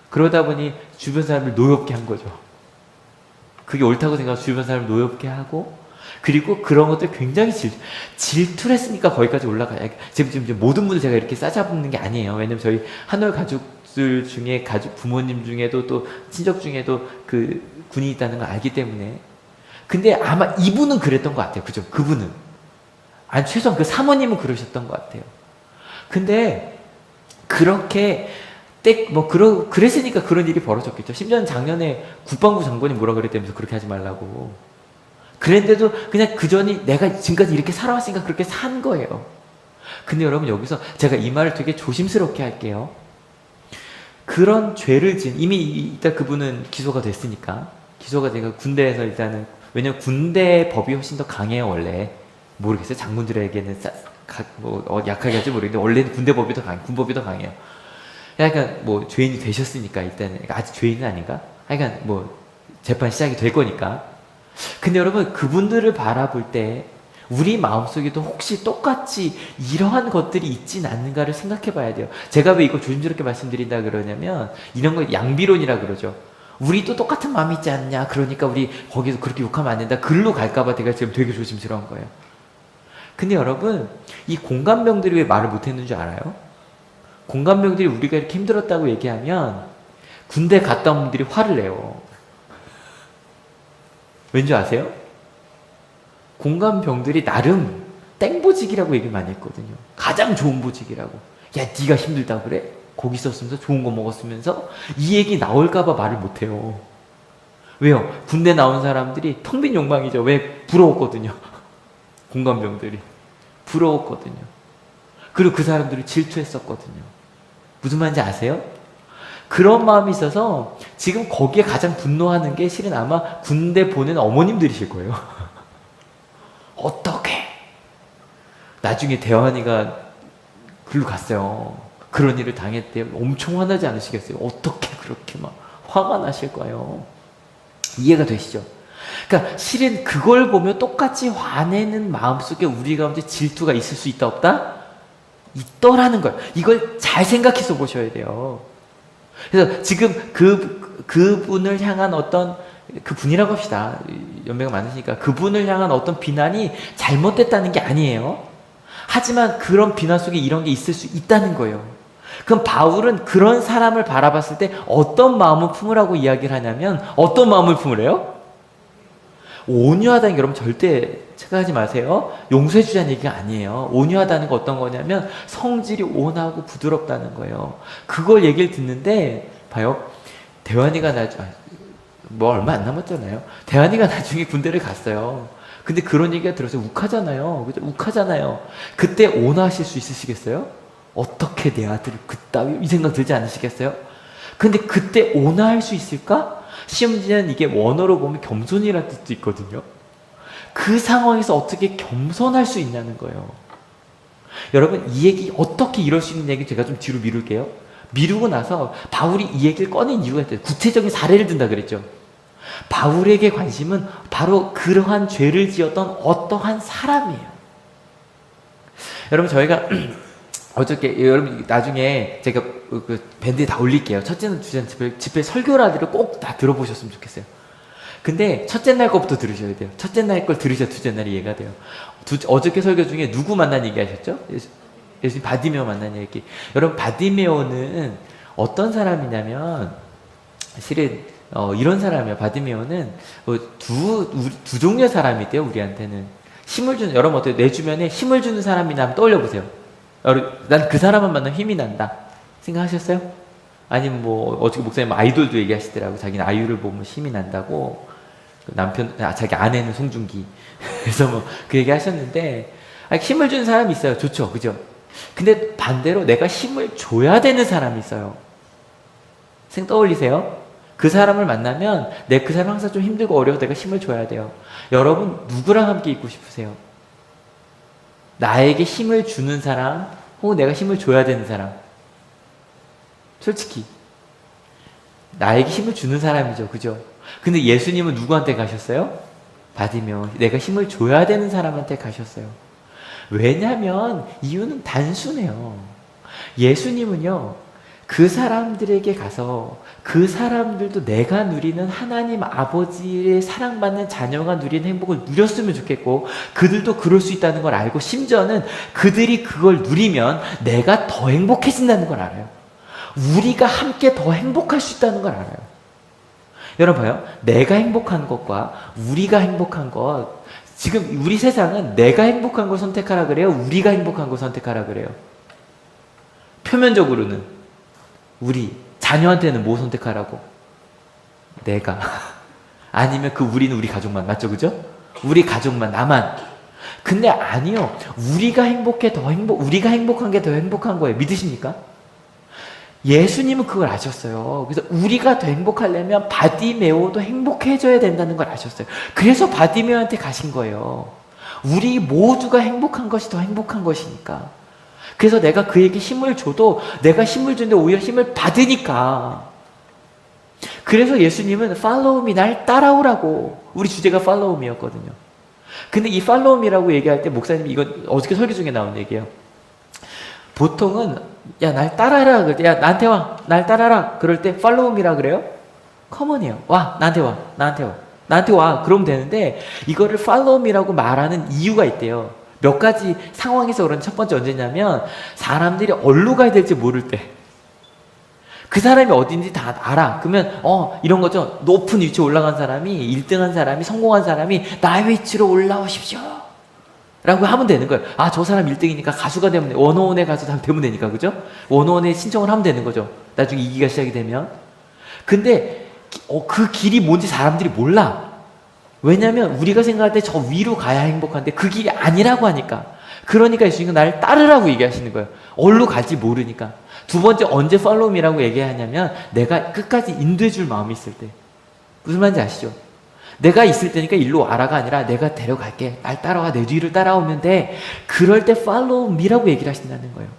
그러다 보니 주변 사람을 노엽게 한 거죠. 그게 옳다고 생각하고 주변 사람을 노엽게 하고, 그리고 그런 것들 굉장히 질투를 했으니까 거기까지 올라가요. 지금 모든 분들 제가 이렇게 싸잡는 게 아니에요. 왜냐면 저희 한올 가족들 중에 부모님 중에도 또 친척 중에도 그 군인이 있다는 걸 알기 때문에. 근데 아마 이분은 그랬던 것 같아요. 그죠? 그분은. 아니, 최소한 그 사모님은 그러셨던 것 같아요. 근데 그렇게 그랬으니까 그런 일이 벌어졌겠죠. 심지어 작년에 국방부 장관이 뭐라 그랬다면서 그렇게 하지 말라고. 그랬는데도 그냥 그전이 내가 지금까지 이렇게 살아왔으니까 그렇게 산 거예요. 근데 여러분 여기서 제가 이 말을 되게 조심스럽게 할게요. 그런 죄를 이미 일단 그분은 기소가 됐으니까. 기소가 되고 군대에서 일단은, 왜냐면 군대 법이 훨씬 더 강해요, 원래. 모르겠어요. 장군들에게는 약하게 할지 모르겠는데 원래는 군대 법이 더 군법이 더 강해요. 약간 죄인이 되셨으니까 일단은, 아직 죄인은 아닌가? 하여간 재판 시작이 될 거니까. 근데 여러분 그분들을 바라볼 때 우리 마음속에도 혹시 똑같이 이러한 것들이 있진 않는가를 생각해 봐야 돼요. 제가 왜 이거 조심스럽게 말씀드린다 그러냐면, 이런 걸 양비론이라 그러죠. 우리도 똑같은 마음이 있지 않냐, 그러니까 우리 거기서 그렇게 욕하면 안 된다, 글로 갈까봐 제가 지금 되게 조심스러운 거예요. 근데 여러분 이 공감병들이 왜 말을 못했는 줄 알아요? 공감병들이 우리가 이렇게 힘들었다고 얘기하면 군대 갔다 온 분들이 화를 내요. 왠지 아세요? 공감병들이 나름 땡보직이라고 얘기 많이 했거든요. 가장 좋은 보직이라고. 야, 네가 힘들다 그래? 거기 있었으면서 좋은 거 먹었으면서? 이 얘기 나올까봐 말을 못해요. 왜요? 군대 나온 사람들이 텅 빈 욕망이죠. 왜? 부러웠거든요. 공감병들이 부러웠거든요. 그리고 그 사람들을 질투했었거든요. 무슨 말인지 아세요? 그런 마음이 있어서 지금 거기에 가장 분노하는 게 실은 아마 군대 보낸 어머님들이실 거예요. 어떻게? 나중에 대환이가 글로 갔어요. 그런 일을 당했대요. 엄청 화나지 않으시겠어요? 어떻게 그렇게 막 화가 나실 거예요? 이해가 되시죠? 그러니까 실은 그걸 보면 똑같이 화내는 마음속에 우리 가운데 질투가 있을 수 있다 없다? 있더라는 거예요. 이걸 잘 생각해서 보셔야 돼요. 그래서 지금 그분을 향한 그분이라고 합시다. 연배가 많으시니까 그분을 향한 어떤 비난이 잘못됐다는 게 아니에요. 하지만 그런 비난 속에 이런 게 있을 수 있다는 거예요. 그럼 바울은 그런 사람을 바라봤을 때 어떤 마음을 품으라고 이야기를 하냐면, 어떤 마음을 품으래요? 온유하다는 게 여러분 절대 착각하지 마세요. 용서해주자는 얘기가 아니에요. 온유하다는 거 어떤 거냐면 성질이 온하고 부드럽다는 거예요. 그걸 얘기를 듣는데 봐요. 대환이가 뭐 얼마 안 남았잖아요. 대한이가 나중에 군대를 갔어요. 근데 그런 얘기가 들어서 욱하잖아요. 그죠? 욱하잖아요. 그때 온화하실 수 있으시겠어요? 어떻게 내 아들을 그따위 이 생각 들지 않으시겠어요? 근데 그때 온화할 수 있을까? 심지어는 이게 원어로 보면 겸손이라는 뜻도 있거든요. 그 상황에서 어떻게 겸손할 수 있냐는 거예요. 여러분, 이 얘기 어떻게 이럴 수 있는 얘기 제가 좀 뒤로 미룰게요. 미루고 나서 바울이 이 얘기를 꺼낸 이유가 있어요. 구체적인 사례를 든다 그랬죠. 바울에게 관심은 바로 그러한 죄를 지었던 어떠한 사람이에요. 여러분, 저희가 어저께, 여러분 나중에 제가 그 밴드에 다 올릴게요. 첫째는 두째는 집회 설교라들을 꼭 다 들어보셨으면 좋겠어요. 근데 첫째 날 거부터 들으셔야 돼요. 첫째 날 걸 들으셔야 둘째 날이 이해가 돼요. 어저께 설교 중에 누구 만난 얘기 하셨죠? 예수님 바디메오 만난 얘기. 여러분, 바디메오는 어떤 사람이냐면 실은 이런 사람이에요. 바디메오는 두 종류의 사람이 있대요. 우리한테는 힘을 주는, 여러분 어때요? 내 주변에 힘을 주는 사람이나 한번 떠올려 보세요. 난 그 사람만 만나면 힘이 난다 생각하셨어요? 아니면 뭐 어저께 목사님 아이돌도 얘기하시더라고. 자기는 아이유를 보면 힘이 난다고. 자기 아내는 송중기. 그래서 뭐 그 얘기 하셨는데, 힘을 주는 사람이 있어요. 좋죠, 그죠? 근데 반대로 내가 힘을 줘야 되는 사람이 있어요. 떠올리세요? 그 사람을 만나면 그 사람 항상 좀 힘들고 어려워. 내가 힘을 줘야 돼요. 여러분, 누구랑 함께 있고 싶으세요? 나에게 힘을 주는 사람, 혹은 내가 힘을 줘야 되는 사람. 솔직히 나에게 힘을 주는 사람이죠, 그죠? 근데 예수님은 누구한테 가셨어요? 바디메오, 내가 힘을 줘야 되는 사람한테 가셨어요. 왜냐하면 이유는 단순해요. 예수님은요, 그 사람들에게 가서 그 사람들도 내가 누리는 하나님 아버지의 사랑받는 자녀가 누리는 행복을 누렸으면 좋겠고, 그들도 그럴 수 있다는 걸 알고, 심지어는 그들이 그걸 누리면 내가 더 행복해진다는 걸 알아요. 우리가 함께 더 행복할 수 있다는 걸 알아요. 여러분 봐요. 내가 행복한 것과 우리가 행복한 것, 지금 우리 세상은 내가 행복한 걸 선택하라 그래요? 우리가 행복한 걸 선택하라 그래요? 표면적으로는 우리 자녀한테는 뭐 선택하라고? 내가. 아니면 그 우리는 우리 가족만, 맞죠? 그죠? 우리 가족만, 나만. 근데 아니요. 우리가 우리가 행복한 게 더 행복한 거예요. 믿으십니까? 예수님은 그걸 아셨어요. 그래서 우리가 더 행복하려면 바디메오도 행복해져야 된다는 걸 아셨어요. 그래서 바디메오한테 가신 거예요. 우리 모두가 행복한 것이 더 행복한 것이니까. 그래서 내가 그에게 힘을 줘도 내가 힘을 주는데 오히려 힘을 받으니까. 그래서 예수님은 follow me, 날 따라오라고. 우리 주제가 follow me였거든요. 근데 이 follow me라고 얘기할 때 목사님이, 이건 어저께 설교 중에 나온 얘기예요. 보통은 야, 날 따라라. 야, 나한테 와. 날 따라라. 그럴 때 follow me라 그래요? come on이에요. 와, 나한테 와. 나한테 와. 그러면 되는데 이거를 follow me라고 말하는 이유가 있대요. 몇 가지 상황에서 그런. 첫 번째 언제냐면 사람들이 어디로 가야 될지 모를 때. 그 사람이 어딘지 다 알아. 그러면 이런 거죠. 높은 위치에 올라간 사람이, 1등한 사람이, 성공한 사람이 나의 위치로 올라오십시오 라고 하면 되는 거예요. 아, 저 사람 1등이니까 가수가 되면, 원어원에 가수 되면 되니까, 그죠? 원어원에 신청을 하면 되는 거죠. 나중에 2기가 시작이 되면. 근데 그 길이 뭔지 사람들이 몰라. 왜냐면 우리가 생각할 때 저 위로 가야 행복한데 그 길이 아니라고 하니까. 그러니까 예수님은 나를 따르라고 얘기하시는 거예요. 어디로 갈지 모르니까. 두 번째, 언제 follow me라고 얘기하냐면 내가 끝까지 인도해 줄 마음이 있을 때. 무슨 말인지 아시죠? 내가 있을 때니까 일로 와라가 아니라 내가 데려갈게. 날 따라와. 내 뒤를 따라오면 돼. 그럴 때 follow me라고 얘기를 하신다는 거예요.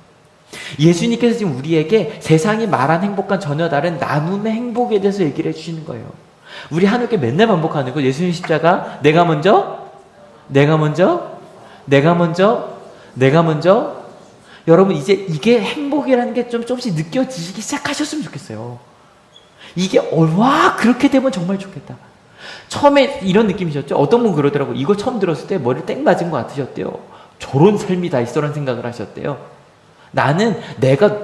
예수님께서 지금 우리에게 세상이 말한 행복과 전혀 다른 나눔의 행복에 대해서 얘기를 해주시는 거예요. 우리 하늘께 맨날 반복하는 거, 예수님 십자가, 내가 먼저. 여러분, 이제 이게 행복이라는 게 조금씩 느껴지기 시작하셨으면 좋겠어요. 이게 와, 그렇게 되면 정말 좋겠다. 처음에 이런 느낌이셨죠? 어떤 분 그러더라고. 이거 처음 들었을 때 머리를 땡 맞은 것 같으셨대요. 저런 삶이 다 있어라는 생각을 하셨대요. 나는 내가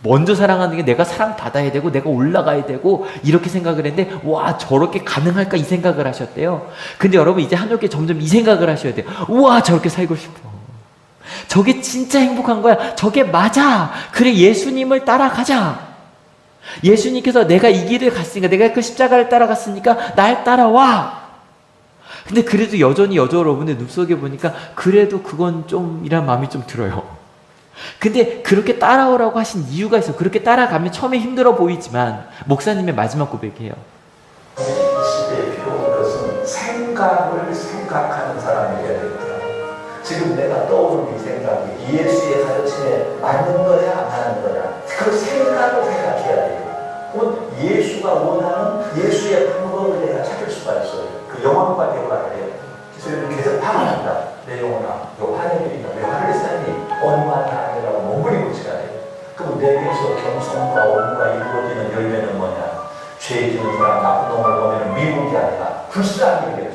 먼저 사랑하는 게 내가 사랑받아야 되고 내가 올라가야 되고 이렇게 생각을 했는데, 와, 저렇게 가능할까 이 생각을 하셨대요. 근데 여러분, 이제 하늘께 점점 이 생각을 하셔야 돼요. 우와, 저렇게 살고 싶어. 저게 진짜 행복한 거야. 저게 맞아. 그래, 예수님을 따라가자. 예수님께서 내가 이 길을 갔으니까, 내가 그 십자가를 따라갔으니까 날 따라와. 근데 그래도 여전히 여러분의 눈속에 보니까 그래도 그건 좀 이란 마음이 좀 들어요. 근데 그렇게 따라오라고 하신 이유가 있어요. 그렇게 따라가면 처음에 힘들어 보이지만 목사님의 마지막 고백이에요. 이 시대에 필요한 것은 생각을 생각하는 사람이 되어야 되겠다. 지금 내가 떠오르는 이 생각이 예수의 가르침에 맞는 거야, 안 맞는 거야? 그 생각을 생각해야 돼요. 곧 예수가 원하는 예수의 방법을 내가 찾을 수가 있어요. 그 영혼과 대화를 해요. 그래서 여러분 계속 화가 난다. 내 영혼아, 너 화를 내린다. 왜 화를 냈니? 언만이 아니라고 머무리고 있어야 돼요. 그럼 내게서 겸손과 언과 이루어지는 열매는 뭐냐? 죄 지는 사람, 나쁜 놈을 보면 미국이 아니라 불쌍하게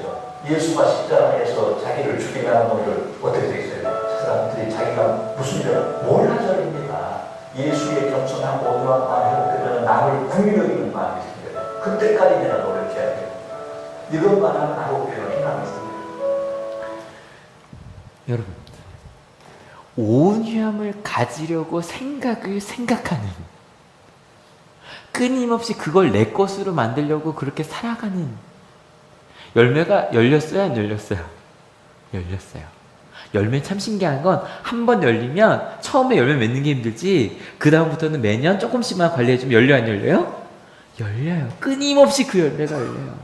예수가 십자가에서 자기를 죽이라는 놈을 어떻게 되겠어요? 그 사람들이 자기가 무슨 일을 몰라절입니다. 예수의 겸손하고 온유한 마음이 회복되면 남을 긍휼히 여기는 마음이 생겨요. 그때까지 내가 노력해야 돼요. 이것만 하면 아홉 배로 희망이 생겨요. 여러분, 온유함을 가지려고 생각을 생각하는, 끊임없이 그걸 내 것으로 만들려고 그렇게 살아가는 열매가 열렸어요, 안 열렸어요? 열렸어요. 열매 참 신기한 건 한 번 열리면 처음에 열매 맺는 게 힘들지 그 다음부터는 매년 조금씩만 관리해주면 열려, 안 열려요? 열려요. 끊임없이 그 열매가 열려요.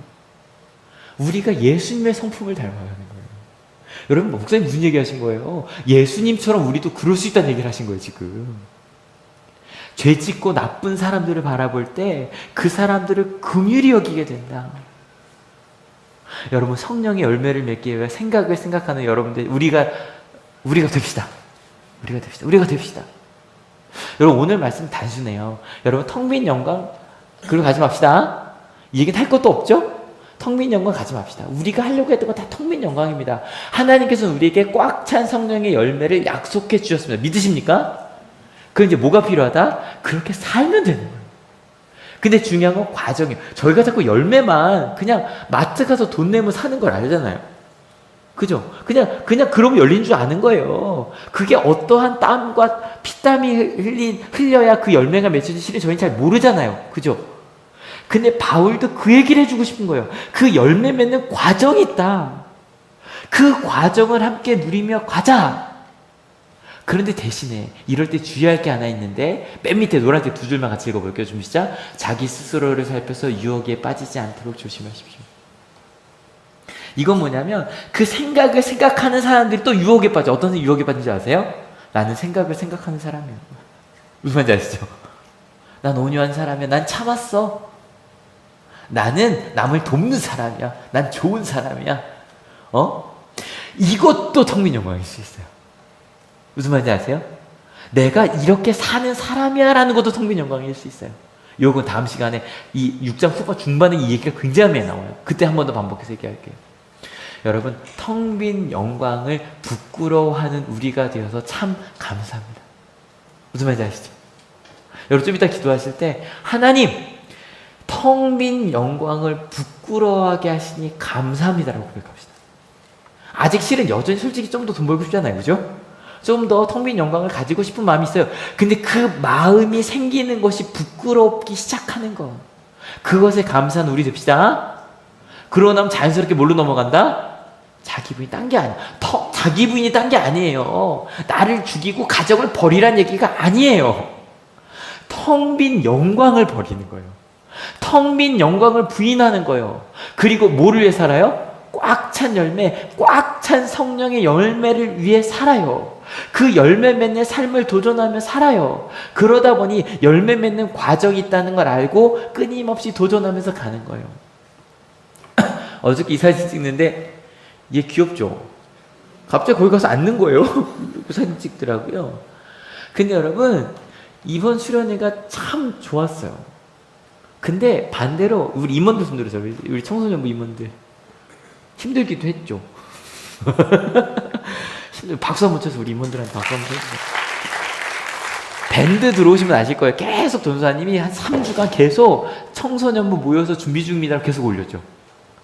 우리가 예수님의 성품을 닮아가는 거예요. 여러분, 목사님 무슨 얘기 하신 거예요? 예수님처럼 우리도 그럴 수 있다는 얘기를 하신 거예요, 지금. 죄 짓고 나쁜 사람들을 바라볼 때 그 사람들을 긍휼히 여기게 된다. 여러분, 성령의 열매를 맺기 위해 생각을 생각하는 여러분들, 우리가 됩시다. 우리가 됩시다. 여러분, 오늘 말씀 단순해요. 여러분, 텅 빈 영광 그리고 가지 맙시다. 이 얘기는 할 것도 없죠? 텅 빈 영광 가지 맙시다. 우리가 하려고 했던 건 다 텅 빈 영광입니다. 하나님께서는 우리에게 꽉 찬 성령의 열매를 약속해 주셨습니다. 믿으십니까? 그럼 이제 뭐가 필요하다? 그렇게 살면 되는 거예요. 근데 중요한 건 과정이에요. 저희가 자꾸 열매만 그냥 마트 가서 돈 내면 사는 걸 알잖아요. 그죠? 그냥 그러면 열린 줄 아는 거예요. 그게 어떠한 땀과 피땀이 흘려야 그 열매가 맺혀질지 실은 저희는 잘 모르잖아요. 그죠? 근데 바울도 그 얘기를 해주고 싶은 거예요. 그 열매 맺는 과정이 있다. 그 과정을 함께 누리며 가자. 그런데 대신에 이럴 때 주의할 게 하나 있는데, 맨 밑에 노란색 두 줄만 같이 읽어볼게요. 좀 시작. 자기 스스로를 살펴서 유혹에 빠지지 않도록 조심하십시오. 이건 뭐냐면 그 생각을 생각하는 사람들이 또 유혹에 빠져. 어떤 유혹에 빠진지 아세요? 나는 생각을 생각하는 사람이야. 무슨 말인지 아시죠? 난 온유한 사람이야. 난 참았어. 나는 남을 돕는 사람이야. 난 좋은 사람이야. 이것도 텅빈 영광일 수 있어요. 무슨 말인지 아세요? 내가 이렇게 사는 사람이야 라는 것도 텅빈 영광일 수 있어요. 요건 다음 시간에 이 6장 후반 중반에 이 얘기가 굉장히 많이 나와요. 그때 한 번 더 반복해서 얘기할게요. 여러분, 텅 빈 영광을 부끄러워하는 우리가 되어서 참 감사합니다. 무슨 말인지 아시죠? 여러분, 좀 이따 기도하실 때 하나님, 텅 빈 영광을 부끄러워하게 하시니 감사합니다라고 고백합시다. 아직 실은 여전히 솔직히 좀 더 돈 벌고 싶잖아요. 그죠? 좀 더 텅 빈 영광을 가지고 싶은 마음이 있어요. 근데 그 마음이 생기는 것이 부끄럽기 시작하는 거. 그것에 감사한 우리 됩시다. 그러고 나면 자연스럽게 뭘로 넘어간다? 자기 부인이 딴 게 아니야. 자기 부인이 딴 게 아니에요. 나를 죽이고 가정을 버리란 얘기가 아니에요. 텅 빈 영광을 버리는 거예요. 텅 빈 영광을 부인하는 거예요. 그리고 뭐를 위해 살아요? 꽉 찬 열매, 꽉 찬 성령의 열매를 위해 살아요. 그 열매 맺는 삶을 도전하며 살아요. 그러다 보니 열매 맺는 과정이 있다는 걸 알고 끊임없이 도전하면서 가는 거예요. 어저께 이 사진 찍는데 얘 귀엽죠? 갑자기 거기 가서 앉는 거예요. 사진 찍더라고요. 근데 여러분, 이번 수련회가 참 좋았어요. 근데 반대로 우리 임원들 분들이죠. 우리 청소년부 임원들 힘들기도 했죠. 박수 한번 쳐서 우리 임원들한테 박수 한번 쳐주세요. 밴드 들어오시면 아실 거예요. 계속 전사님이 한 3주간 계속 청소년부 모여서 준비 중입니다 계속 올렸죠.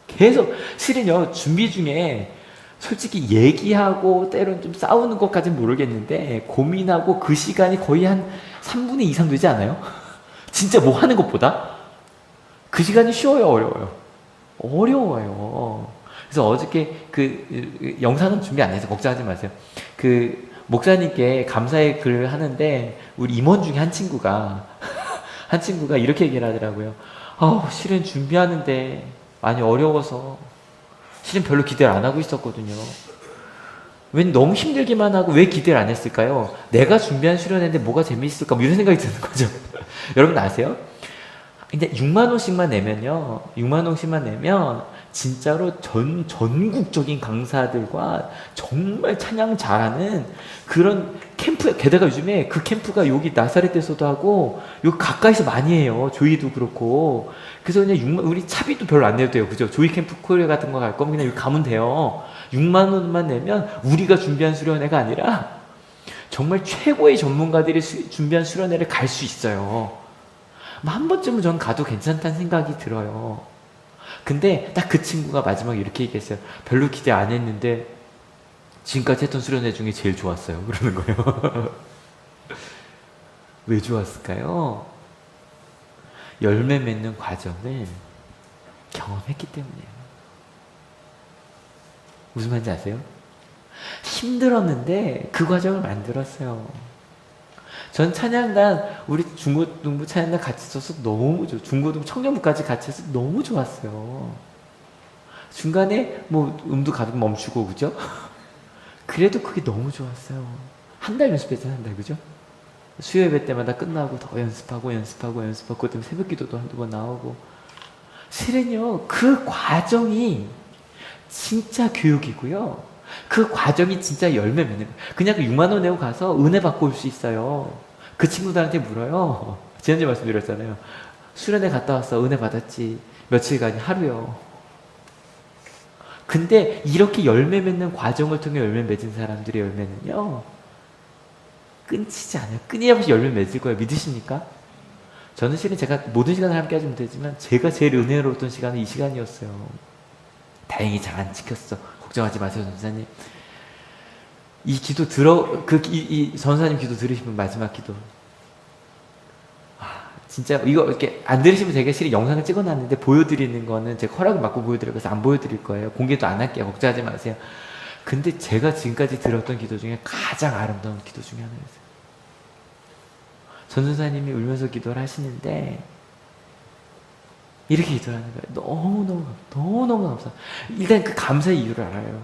계속. 실은요, 준비 중에 솔직히 얘기하고 때론 좀 싸우는 것까지는 모르겠는데 고민하고 그 시간이 거의 한 3분의 2 이상 되지 않아요? 진짜 뭐 하는 것보다 그 시간이 쉬워요, 어려워요? 어려워요. 그래서 어저께 그 영상은 준비 안 해서 걱정하지 마세요. 그 목사님께 감사의 글을 하는데 우리 임원 중에 한 친구가 이렇게 얘기를 하더라고요. 실은 준비하는데 많이 어려워서 실은 별로 기대를 안 하고 있었거든요. 왜 너무 힘들기만 하고 왜 기대를 안 했을까요? 내가 준비한 수련회인데 뭐가 재미있을까? 뭐 이런 생각이 드는 거죠. 여러분 아세요? 근데 6만 원씩만 내면요. 6만 원씩만 내면 진짜로 전국적인 강사들과 정말 찬양 잘하는 그런 캠프, 게다가 요즘에 그 캠프가 여기 나사렛에서도 하고 여기 가까이서 많이 해요. 조이도 그렇고. 그래서 그냥 우리 차비도 별로 안 내도 돼요. 그죠? 조이 캠프 코리아 같은 거 갈 거면 그냥 여기 가면 돼요. 6만 원만 내면 우리가 준비한 수련회가 아니라 정말 최고의 전문가들이 준비한 수련회를 갈 수 있어요. 한 번쯤은 전 가도 괜찮다는 생각이 들어요. 근데 딱 그 친구가 마지막에 이렇게 얘기했어요. 별로 기대 안 했는데 지금까지 했던 수련회 중에 제일 좋았어요. 그러는 거예요. 왜 좋았을까요? 열매 맺는 과정을 경험했기 때문이에요. 무슨 말인지 아세요? 힘들었는데 그 과정을 만들었어요. 전 찬양단, 우리 중고등부 찬양단 같이 있어서 너무 좋아. 중고등부 청년부까지 같이 해서 너무 좋았어요. 중간에 뭐 음도 가끔 멈추고, 그죠? 그래도 그게 너무 좋았어요. 한 달 연습했잖아요, 한 달, 그죠? 수요 예배 때마다 끝나고 더 연습하고, 그 때문에 새벽 기도도 한두 번 나오고. 실은요, 그 과정이 진짜 교육이고요. 그 과정이 진짜 열매 맺는 거예요. 그냥 그 6만 원 내고 가서 은혜 받고 올 수 있어요. 그 친구들한테 물어요. 지난주에 말씀드렸잖아요. 수련회 갔다 왔어. 은혜 받았지. 며칠간이 하루요. 근데 이렇게 열매 맺는 과정을 통해 열매 맺은 사람들의 열매는요. 끊치지 않아요. 끊임없이 열매 맺을 거예요. 믿으십니까? 저는 실은 제가 모든 시간을 함께 하지 못했지만 제가 제일 은혜로웠던 시간은 이 시간이었어요. 다행히 잘 안 지켰어. 걱정하지 마세요, 전사님. 이 기도 이 전사님 기도 들으시면 마지막 기도. 진짜 이거 이렇게 안 들으시면 제가 실은 영상을 찍어놨는데 보여드리는 거는 제가 허락을 받고 보여드려요. 그래서 안 보여드릴 거예요. 공개도 안 할게요. 걱정하지 마세요. 근데 제가 지금까지 들었던 기도 중에 가장 아름다운 기도 중에 하나였어요. 전도사님이 울면서 기도를 하시는데 이렇게 기도를 하는 거예요. 너무너무 감사. 일단 그 감사의 이유를 알아요.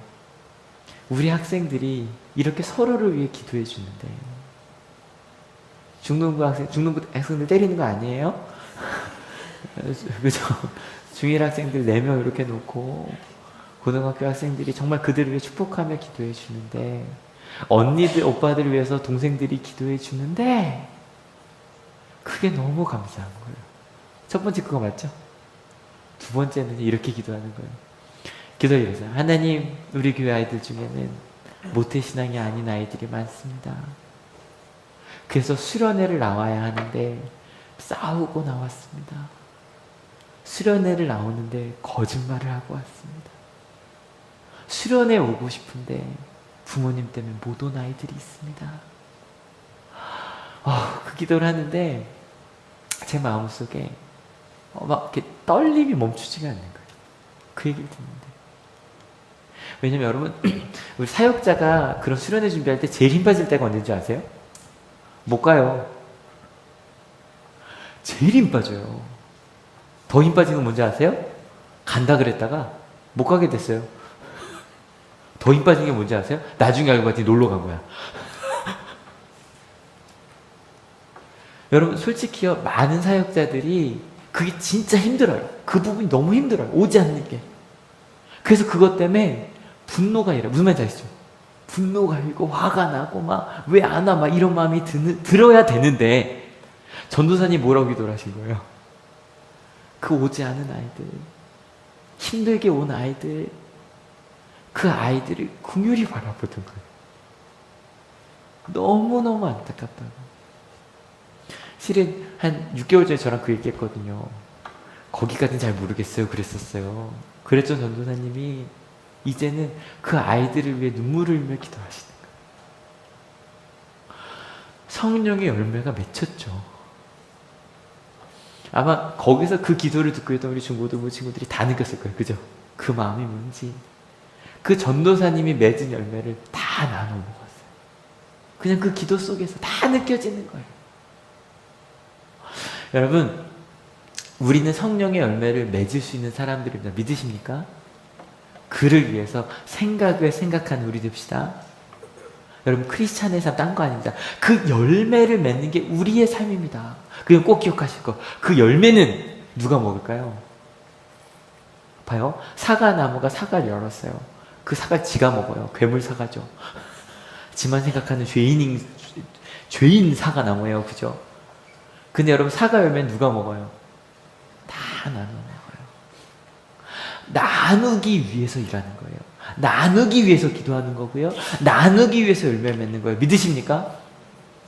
우리 학생들이 이렇게 서로를 위해 기도해 주는데 중등부 학생들 때리는 거 아니에요? 그죠? 중1 학생들 4명 이렇게 놓고 고등학교 학생들이 정말 그들을 위해 축복하며 기도해 주는데 언니들, 오빠들을 위해서 동생들이 기도해 주는데 그게 너무 감사한 거예요. 첫 번째 그거 맞죠? 두 번째는 이렇게 기도하는 거예요. 기도해보세요. 하나님, 우리 교회 아이들 중에는 모태신앙이 아닌 아이들이 많습니다. 그래서 수련회를 나와야 하는데 싸우고 나왔습니다. 수련회를 나오는데 거짓말을 하고 왔습니다. 수련회 오고 싶은데 부모님 때문에 못 온 아이들이 있습니다. 그 기도를 하는데 제 마음속에 막 이렇게 떨림이 멈추지가 않는 거예요. 그 얘기를 듣는데. 왜냐면 여러분, 우리 사역자가 그런 수련회 준비할 때 제일 힘 빠질 때가 언제인지 아세요? 못 가요. 제일 힘 빠져요. 더 힘 빠지는 건 뭔지 아세요? 간다 그랬다가 못 가게 됐어요. 더 힘 빠진 게 뭔지 아세요? 나중에 알고 봤더니 놀러 간 거야. 여러분 솔직히요, 많은 사역자들이 그게 진짜 힘들어요. 그 부분이 너무 힘들어요. 오지 않는 게. 그래서 그것 때문에 분노가 일어요. 무슨 말인지 아시죠? 분노가 일고 화가 나고 막 왜 안 와? 막 이런 마음이 들어야 되는데 전도사님 뭐라고 기도를 하신 거예요? 그 오지 않은 아이들, 힘들게 온 아이들, 그 아이들을 긍휼히 바라보던 거예요. 너무너무 안타깝다고. 실은 한 6개월 전에 저랑 그 얘기했거든요. 거기까지는 잘 모르겠어요. 그랬었어요. 그랬죠, 전도사님이. 이제는 그 아이들을 위해 눈물을 흘리며 기도하시는 거예요. 성령의 열매가 맺혔죠. 아마 거기서 그 기도를 듣고 있던 우리 중고등부 친구들이 다 느꼈을 거예요. 그죠? 그 마음이 뭔지. 그 전도사님이 맺은 열매를 다 나눠 먹었어요. 그냥 그 기도 속에서 다 느껴지는 거예요. 여러분, 우리는 성령의 열매를 맺을 수 있는 사람들입니다. 믿으십니까? 그를 위해서 생각을 생각하는 우리 됩시다. 여러분, 크리스찬의 삶 딴 거 아닙니다. 그 열매를 맺는 게 우리의 삶입니다. 그럼 꼭 기억하실 거. 그 열매는 누가 먹을까요? 봐요. 사과나무가 사과를 열었어요. 그 사과 지가 먹어요. 괴물 사과죠. 지만 생각하는 죄인 사과나무예요. 그죠? 근데 여러분, 사과 열매는 누가 먹어요? 다 나눠 먹어요. 나누기 위해서 일하는 거예요. 나누기 위해서 기도하는 거고요. 나누기 위해서 열매 맺는 거예요. 믿으십니까?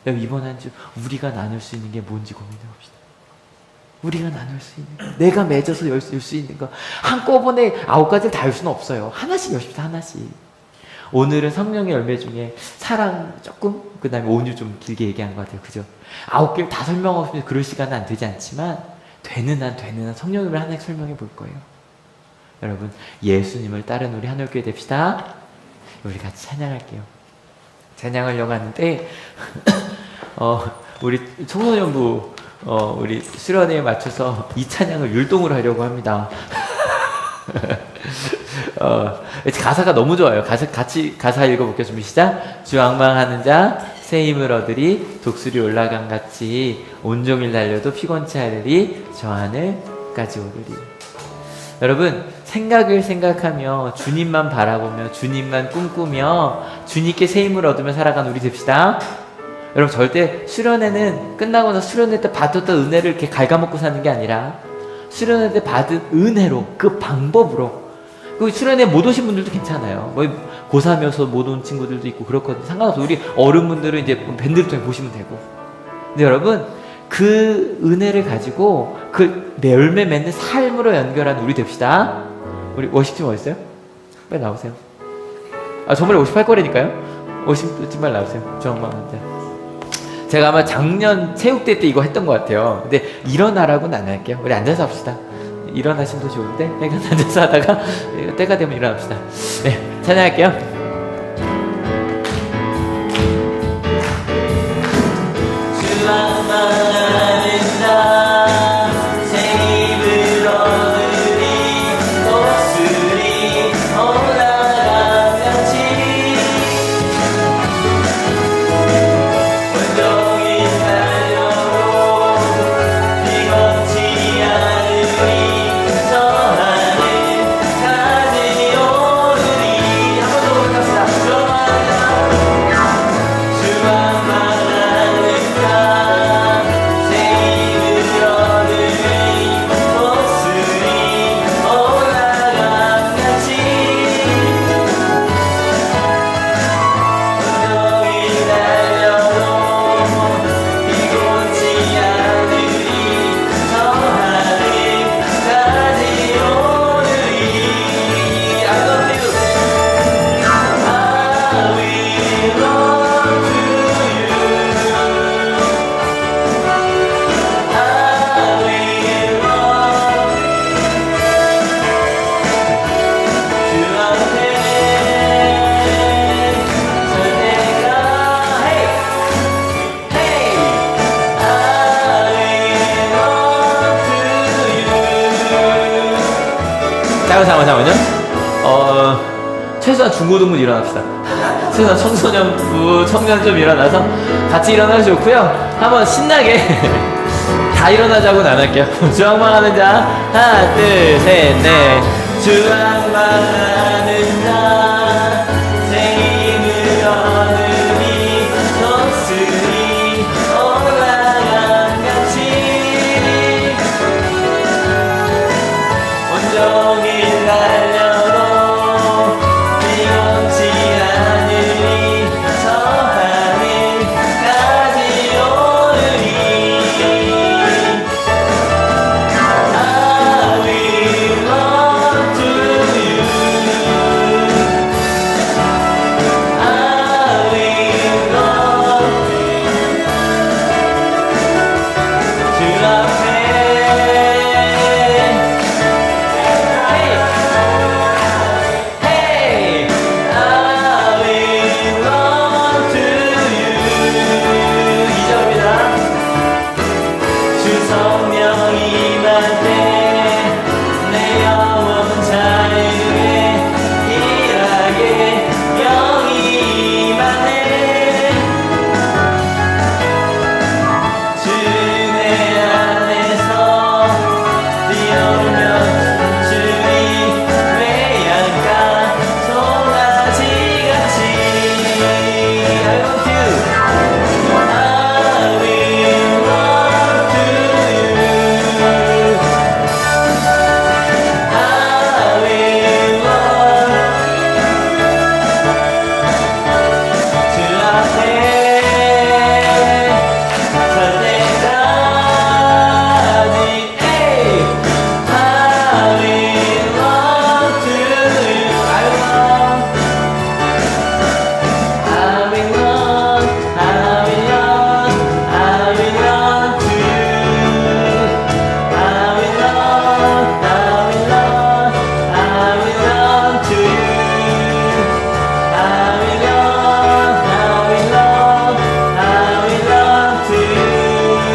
여러분, 이번 한 주 우리가 나눌 수 있는 게 뭔지 고민해 봅시다. 우리가 나눌 수 있는 거, 내가 맺어서 열 수 있는 거, 한꺼번에 9가지를 다 열 수는 없어요. 하나씩 여십시다. 하나씩. 오늘은 성령의 열매 중에 사랑 조금, 그 다음에 온유 좀 길게 얘기한 것 같아요. 그죠? 9개를 다 설명하면 그럴 시간은 안 되지 않지만 되는 한 성령의 열매 하나씩 설명해 볼 거예요. 여러분, 예수님을 따른 우리 하늘교회 됩시다. 우리 같이 찬양할게요. 찬양하려고 하는데 우리 청소년부 우리 수련회에 맞춰서 이 찬양을 율동으로 하려고 합니다. 가사가 너무 좋아요. 가사 읽어볼게요. 준비 시작. 주 악망하는 자 새 힘을 얻으리 독수리 올라간 같이 온종일 달려도 피곤치 않으리 저 하늘까지 오르리. 여러분, 생각을 생각하며 주님만 바라보며 주님만 꿈꾸며 주님께 새 힘을 얻으며 살아가는 우리 됩시다. 여러분, 절대 수련회는 끝나고 나서 수련회 때 받았던 은혜를 이렇게 갉아먹고 사는 게 아니라 수련회 때 받은 은혜로, 그 방법으로. 그 수련회 못 오신 분들도 괜찮아요. 뭐 고3이어서 못 온 친구들도 있고 그렇거든요. 상관없어. 우리 어른분들은 이제 밴드를 통해 보시면 되고. 근데 여러분, 그 은혜를 가지고 그 열매 맺는 삶으로 연결하는 우리 됩시다. 우리 워십팀 어딨어요? 빨리 나오세요. 저번에 58거래니까요. 워십팀 빨리 나오세요. 주황망한자. 제가 아마 작년 체육대 때 이거 했던 것 같아요. 근데 일어나라고는 안 할게요. 우리 앉아서 합시다. 일어나시면 더 좋은데 약간 앉아서 하다가 때가 되면 일어납시다. 네, 찬양할게요. 잠깐만요. 최소한 중고등부 일어납시다. 최소한 청소년부, 청년 좀 일어나서 같이 일어나면 좋고요. 한번 신나게 다 일어나자고는 안 할게요. 주악망하는 자 하나 둘 셋 넷. 주악망하는 자 새 힘을 얻으리 독수리 올라간 같이 온종일 달려도 피곤치 않으리 저 하늘까지 오르리. I will run to you. I will run 주 앞에 성령이 임할 때내 영혼 자유에 일하게 영이 임하네. 주내 안에서 뛰어오면 주의 외양간 송아지같이 I want you. I will run to you. I will run 주 앞에 설 때까지 에이. I will run to you. I will run, I will run, I will run to you. I will run, I will run, I will run to you. I will run, I will run, I will run to you.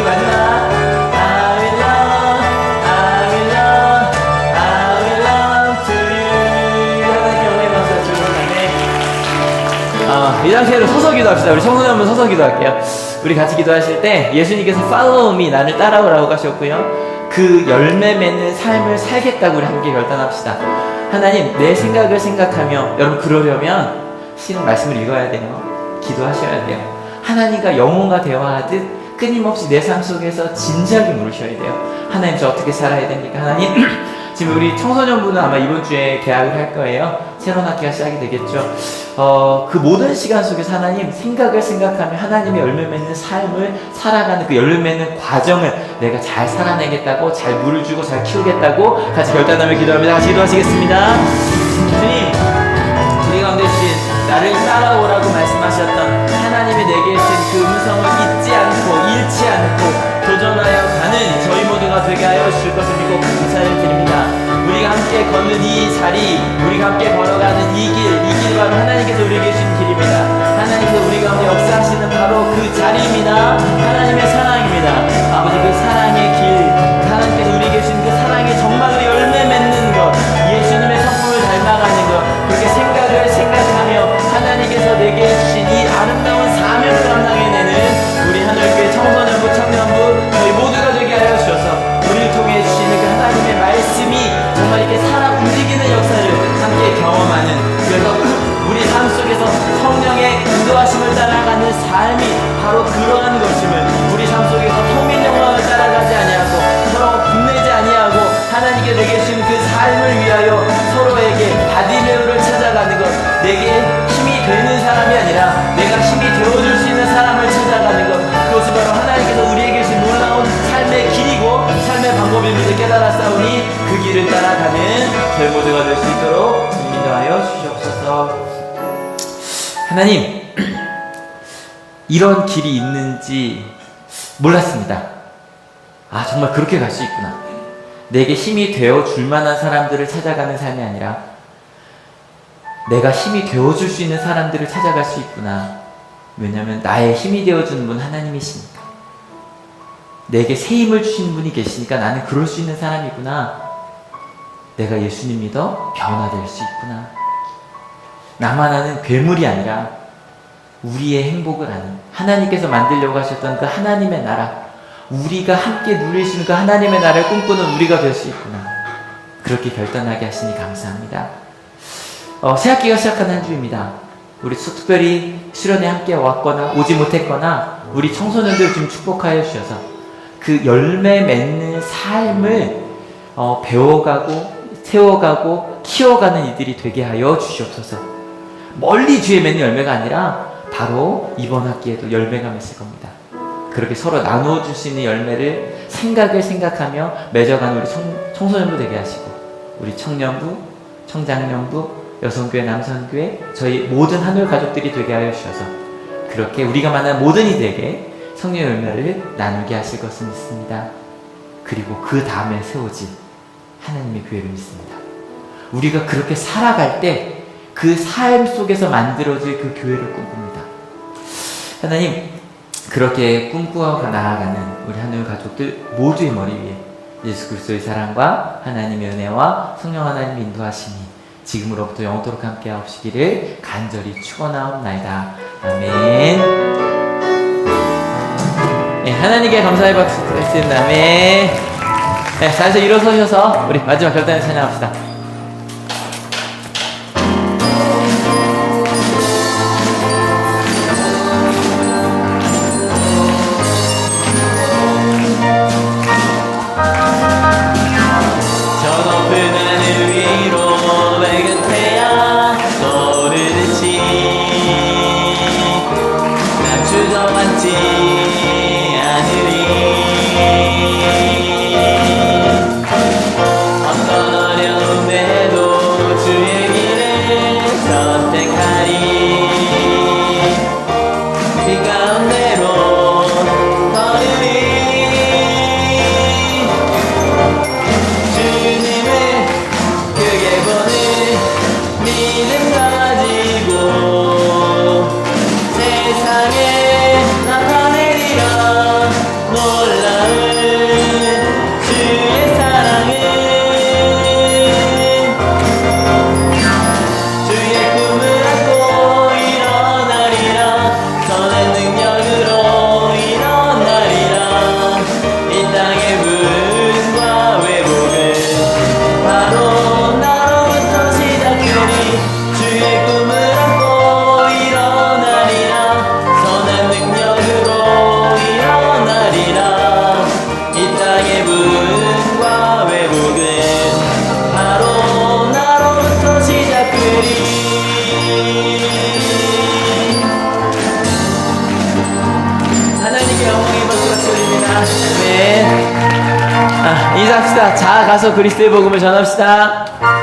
마지막 I will run, I will run, I will run to you. 하나님께 영광의 박수가 주시기 바랍니다. 이 상태로 서서 기도합시다. 우리 청소년분 서서 기도할게요. 우리 같이 기도하실 때 예수님께서 follow me, 나를 따라오라고 하셨고요. 그 열매 맺는 삶을 살겠다고 우리 함께 결단합시다. 하나님, 내 생각을 생각하며, 여러분 그러려면 신은 말씀을 읽어야 돼요. 기도하셔야 돼요. 하나님과 영혼과 대화하듯 끊임없이 내 삶 속에서 진지하게 물으셔야 돼요. 하나님, 저 어떻게 살아야 됩니까? 하나님, 지금 우리 청소년분은 아마 이번 주에 개학을 할 거예요. 새로운 학기가 시작이 되겠죠. 그 모든 시간 속에서 하나님 생각을 생각하며 하나님의 열매 맺는 삶을 살아가는 그 열매 맺는 과정을 내가 잘 살아내겠다고, 잘 물을 주고 잘 키우겠다고 같이 결단하며 기도합니다. 같이 기도하시겠습니다. 주님, 우리 가운데 주신 나를 따라오라고 말씀하셨던 하나님의 내게 주신 그 음성을 잊지 않고 잃지 않고 도전하여 가는 저희 모두가 되게 하여 주실 것을 믿고 감사를 드립니다. 우리가 함께 걷는 이 자리, 우리가 함께 걸어가는 이 길 바로 하나님께서 우리에게 주신 길입니다. 하나님께서 우리 가운데 역사하시는 바로 그 자리입니다. 하나님의 사랑입니다. 아버지, 그 사랑의 길, 하나님께서 우리에게 주신 그 사랑의 정말로 열매 맺는 것, 예수님의 성품을 닮아가는 것, 그렇게 생각을 생각하며 하나님께서 내게 주신 이 아름다운 사명을 감당해내는 우리 하늘교회 청소년부, 청년부 저희 모두가 되게 하여 주셔서 우리를 통해 주시는 그 하나님의 말씀이 정말 이렇게 살아 움직이는 역사를 함께 경험하는, 그래서 우리 삶 속에서 성령의 인도하심을 따라가는 삶이 바로 그러한 것임을, 우리 삶 속에서 통일 영광을 따라가지 아니하고 서로 분내지 아니하고 하나님께 내게 주신 그 삶을 위하여 서로에게 바디메오를 찾아가는 것, 내게 힘이 되는 사람이 아니라 내가 힘이 되어줄 수 있는 사람을 찾아가는 것, 그것이 바로 하나님께서 우리에게 주신 놀라운 삶의 길이고 삶의 방법임을 깨달았사오니 그 길을 따라가는 저희 모두가 될 수 있도록 인도하여 주시옵소서. 하나님, 이런 길이 있는지 몰랐습니다. 아, 정말 그렇게 갈 수 있구나. 내게 힘이 되어줄 만한 사람들을 찾아가는 삶이 아니라 내가 힘이 되어줄 수 있는 사람들을 찾아갈 수 있구나. 왜냐하면 나의 힘이 되어주는 분 하나님이시니까. 내게 새 힘을 주시는 분이 계시니까 나는 그럴 수 있는 사람이구나. 내가 예수님 믿어 변화될 수 있구나. 나만 아는 괴물이 아니라 우리의 행복을 아는, 하나님께서 만들려고 하셨던 그 하나님의 나라, 우리가 함께 누릴 수 있는 그 하나님의 나라를 꿈꾸는 우리가 될 수 있구나. 그렇게 결단하게 하시니 감사합니다. 새 학기가 시작한 한 주입니다. 우리 특별히 수련회 함께 왔거나 오지 못했거나 우리 청소년들 좀 축복하여 주셔서 그 열매 맺는 삶을 배워가고 세워가고 키워가는 이들이 되게 하여 주시옵소서. 멀리 뒤에 맺는 열매가 아니라 바로 이번 학기에도 열매가 맺을 겁니다. 그렇게 서로 나누어 줄 수 있는 열매를 생각을 생각하며 맺어가는 우리 청소년부 되게 하시고, 우리 청년부, 청장년부, 여성교회, 남성교회, 저희 모든 하늘 가족들이 되게 하여 주셔서 그렇게 우리가 만난 모든 이들에게 성령 열매를 나누게 하실 것을 믿습니다. 그리고 그 다음에 세워질 하나님의 교회를 믿습니다. 우리가 그렇게 살아갈 때 그 삶 속에서 만들어질 그 교회를 꿈꿉니다. 하나님, 그렇게 꿈꾸어 나아가는 우리 하늘 가족들 모두의 머리 위에 예수 그리스도의 사랑과 하나님의 은혜와 성령 하나님의 인도하심이 지금으로부터 영원토록 함께 하옵시기를 간절히 축원하옵나이다. 아멘. 네, 하나님께 감사의 박수 드렸습니다. 아멘. 네, 자리에서 일어서셔서 우리 마지막 결단을 찬양합시다. 인사합시다. 자, 가서 그리스도의 복음을 전합시다.